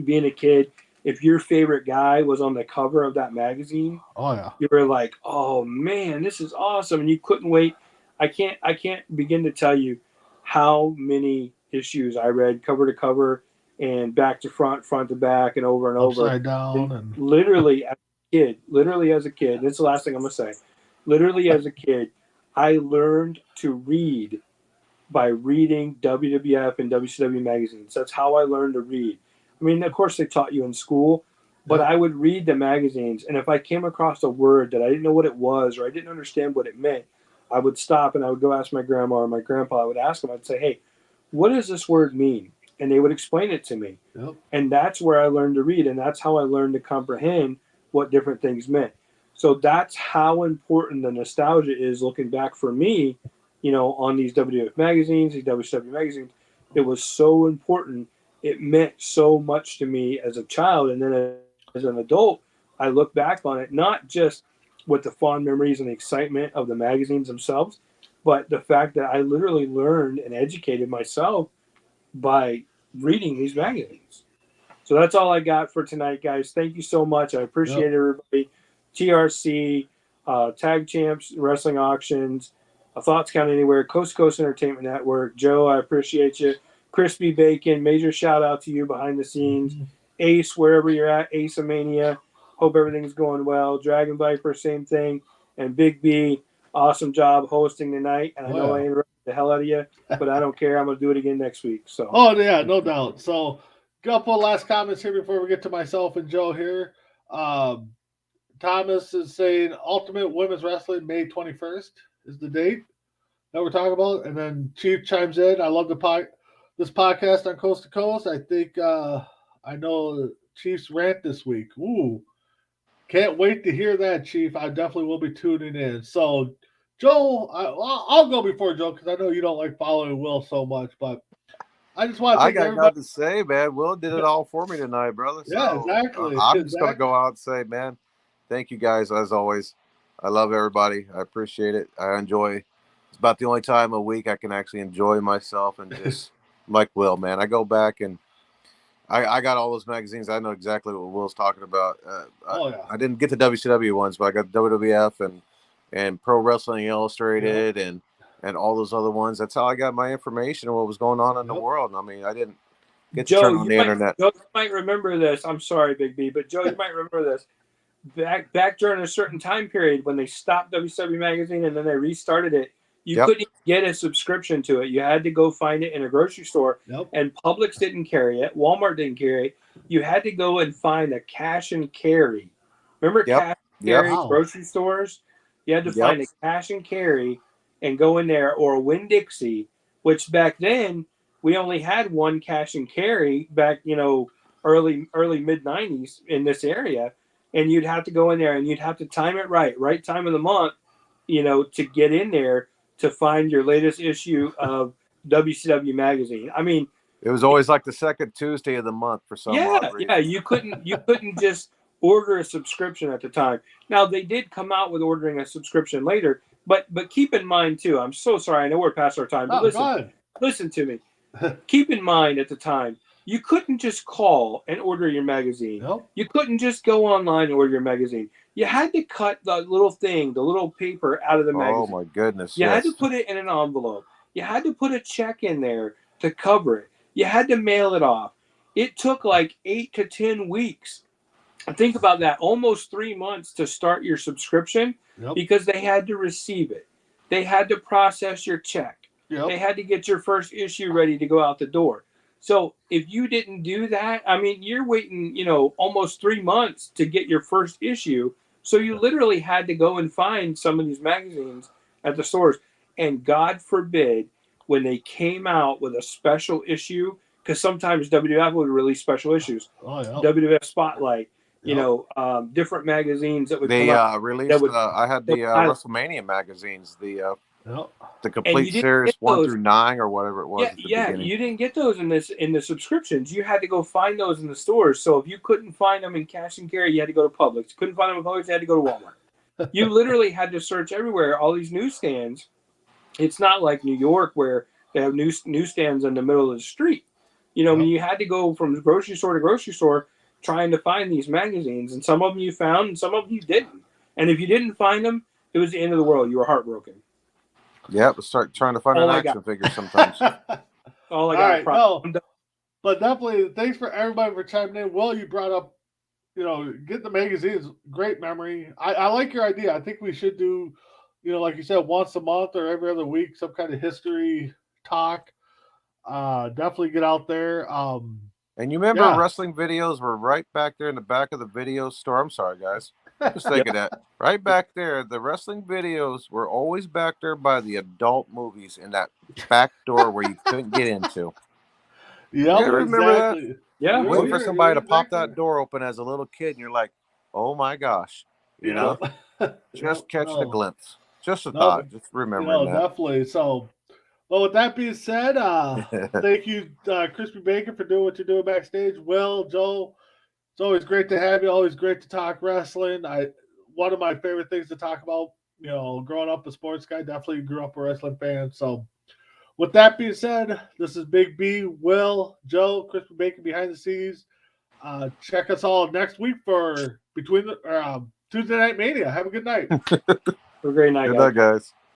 [SPEAKER 4] being a kid. If your favorite guy was on the cover of that magazine,
[SPEAKER 2] Oh yeah.
[SPEAKER 4] you were like, "Oh man, this is awesome!" And you couldn't wait. I can't begin to tell you how many issues I read cover to cover and back to front, front to back, and over.
[SPEAKER 2] Upside down
[SPEAKER 4] And
[SPEAKER 2] and
[SPEAKER 4] literally as a kid, this is the last thing I'm gonna say. Literally as a kid, I learned to read by reading WWF and WCW magazines. That's how I learned to read. I mean, of course, they taught you in school, but
[SPEAKER 2] Yep.
[SPEAKER 4] I would read the magazines, and if I came across a word that I didn't know what it was or I didn't understand what it meant, I would stop and I would go ask my grandma or my grandpa. I would ask them. I'd say, "Hey, what does this word mean?" And they would explain it to me.
[SPEAKER 2] Yep.
[SPEAKER 4] And that's where I learned to read, and that's how I learned to comprehend what different things meant. So that's how important the nostalgia is looking back for me, on these WWF magazines, these WCW magazines. It was so important. It meant so much to me as a child. And then as an adult, I look back on it, not just with the fond memories and the excitement of the magazines themselves, but the fact that I literally learned and educated myself by reading these magazines. So that's all I got for tonight, guys. Thank you so much. I
[SPEAKER 2] Yep.
[SPEAKER 4] appreciate everybody. TRC, Tag Champs, Wrestling Auctions, Thoughts Count Anywhere, Coast to Coast Entertainment Network. Joe, I appreciate you. Crispy Bacon, major shout out to you behind the scenes.
[SPEAKER 2] Mhm.
[SPEAKER 4] Ace, wherever you're at, Ace of Mania. Hope everything's going well. Dragon Viper, same thing. And Big B, awesome job hosting tonight. And I
[SPEAKER 2] Oh
[SPEAKER 4] know I
[SPEAKER 2] yeah.
[SPEAKER 4] interrupted the hell out of you, but I don't care. I'm going to do it again next week. So,
[SPEAKER 2] Oh yeah, no doubt. So, couple of last comments here before we get to myself and Joe here. Um, Thomas is saying Ultimate Women's Wrestling May 21st is the date that we're talking about, and then Chief chimes in. I love this podcast on Coast to Coast. I think I know Chief's rant this week. Ooh, can't wait to hear that, Chief. I definitely will be tuning in. So, Joe, I'll go before Joe because I know you don't like following Will so much, but I just want to
[SPEAKER 3] I
[SPEAKER 2] thank
[SPEAKER 3] got
[SPEAKER 2] everybody.
[SPEAKER 3] nothing to say, man. Will did it all for me tonight, brother.
[SPEAKER 2] Yeah,
[SPEAKER 3] So
[SPEAKER 2] exactly.
[SPEAKER 3] I'm just gonna
[SPEAKER 2] Exactly.
[SPEAKER 3] go out and say, man, thank you guys as always. I love everybody. I appreciate it. I enjoy. It's about the only time a week I can actually enjoy myself and just like Will, man. I go back and I got all those magazines. I know exactly what Will's talking about.
[SPEAKER 2] Oh yeah.
[SPEAKER 3] I didn't get the WCW ones, but I got WWF and Pro Wrestling
[SPEAKER 2] Yep.
[SPEAKER 3] Illustrated and all those other ones. That's how I got my information and what was going on in the
[SPEAKER 2] Yep.
[SPEAKER 3] world. I mean, I didn't get to
[SPEAKER 4] Joe,
[SPEAKER 3] turn on the internet.
[SPEAKER 4] You might remember this. I'm sorry, Big B, but Joe, you might remember this. Back during a certain time period when they stopped WCW magazine and then they restarted it, you
[SPEAKER 3] Yep.
[SPEAKER 4] couldn't get a subscription to it. You had to go find it in a grocery store,
[SPEAKER 2] Yep.
[SPEAKER 4] and Publix didn't carry it. Walmart didn't carry it. You had to go and find a cash and carry. Remember
[SPEAKER 3] Yep.
[SPEAKER 4] cash and
[SPEAKER 3] Yep.
[SPEAKER 4] carry
[SPEAKER 2] Wow.
[SPEAKER 4] grocery stores? You had to
[SPEAKER 3] Yep.
[SPEAKER 4] find a cash and carry and go in there, or a Winn Dixie, which back then we only had one cash and carry back, early mid 90s in this area, and you'd have to go in there and you'd have to time it right time of the month, to get in there to find your latest issue of WCW magazine. I mean,
[SPEAKER 3] It was always like the second Tuesday of the month for some odd
[SPEAKER 4] yeah,
[SPEAKER 3] reason.
[SPEAKER 4] you couldn't just order a subscription at the time. Now they did come out with ordering a subscription later, but keep in mind too. I'm so sorry. I know we're past our time, but
[SPEAKER 2] Oh, go ahead.
[SPEAKER 4] listen to me. Keep in mind at the time, you couldn't just call and order your magazine.
[SPEAKER 2] Yep.
[SPEAKER 4] You couldn't just go online and order your magazine. You had to cut the little thing, the little paper out of the
[SPEAKER 3] Oh
[SPEAKER 4] magazine.
[SPEAKER 3] my goodness.
[SPEAKER 4] You had
[SPEAKER 3] Yes.
[SPEAKER 4] to put it in an envelope. You had to put a check in there to cover it. You had to mail it off. It took like 8 to 10 weeks think about that, almost 3 months to start your subscription
[SPEAKER 2] Yep.
[SPEAKER 4] because they had to receive it. They had to process your check.
[SPEAKER 2] Yep.
[SPEAKER 4] They had to get your first issue ready to go out the door. So if you didn't do that, I mean, you're waiting, almost 3 months to get your first issue. So you literally had to go and find some of these magazines at the stores. And God forbid when they came out with a special issue, because sometimes WWF would release special issues,
[SPEAKER 2] Oh, yeah.
[SPEAKER 4] WWF Spotlight,
[SPEAKER 2] Yep.
[SPEAKER 4] Different magazines that would
[SPEAKER 3] They
[SPEAKER 4] come out.
[SPEAKER 3] released.
[SPEAKER 4] would-
[SPEAKER 3] I had the
[SPEAKER 4] highlight.
[SPEAKER 3] WrestleMania magazines, the
[SPEAKER 2] Yep.
[SPEAKER 3] the
[SPEAKER 4] And
[SPEAKER 3] complete
[SPEAKER 4] you didn't
[SPEAKER 3] series
[SPEAKER 4] get
[SPEAKER 3] 1
[SPEAKER 4] those.
[SPEAKER 3] through 9 or whatever it was at the beginning.
[SPEAKER 4] You didn't get those in the subscriptions. You had to go find those in the stores. So if you couldn't find them in cash and carry, you had to go to Publix. Couldn't find them in Publix, you had to go to Walmart. You literally had to search everywhere. All these newsstands. It's not like New York where they have newsstands in the middle of the street. I mean, you had to go from grocery store to grocery store trying to find these magazines, and some of them you found, and some of them you didn't. And if you didn't find them, it was the end of the world. You were heartbroken.
[SPEAKER 3] Yeah, but start trying to find
[SPEAKER 4] All
[SPEAKER 3] an
[SPEAKER 4] I
[SPEAKER 3] action
[SPEAKER 4] got.
[SPEAKER 3] figure sometimes.
[SPEAKER 4] All I
[SPEAKER 2] All
[SPEAKER 4] got.
[SPEAKER 2] right, no, but definitely thanks for everybody for chiming in. Will, you brought up, get the magazines. Great memory. I like your idea. I think we should do, like you said, once a month or every other week, some kind of history talk. Definitely get out there.
[SPEAKER 3] And you remember
[SPEAKER 2] Yeah.
[SPEAKER 3] wrestling videos were right back there in the back of the video store. I'm sorry, guys. Just think of that. Right back there, the wrestling videos were always back there by the adult movies in that back door where you couldn't get into.
[SPEAKER 2] Yep,
[SPEAKER 3] You remember that?
[SPEAKER 2] exactly.
[SPEAKER 4] Yeah.
[SPEAKER 3] Waiting for
[SPEAKER 2] You're
[SPEAKER 3] somebody to pop
[SPEAKER 2] exactly
[SPEAKER 3] that door open as a little kid, and you're like, "Oh my gosh!" You know, just catching a glimpse. Just a thought. Just remembering that.
[SPEAKER 2] Definitely. So, well, with that being said, thank you, Crispy Bacon, for doing what you're doing backstage. Will, Joe, it's always great to have you. Always great to talk wrestling. One of my favorite things to talk about. Growing up a sports guy, definitely grew up a wrestling fan. So, with that being said, this is Big B, Will, Joe, Crispy Bacon behind the scenes. Check us all next week for Tuesday Night Mania. Have a good night.
[SPEAKER 4] Have a great night,
[SPEAKER 3] Good
[SPEAKER 4] guys.
[SPEAKER 3] night, guys.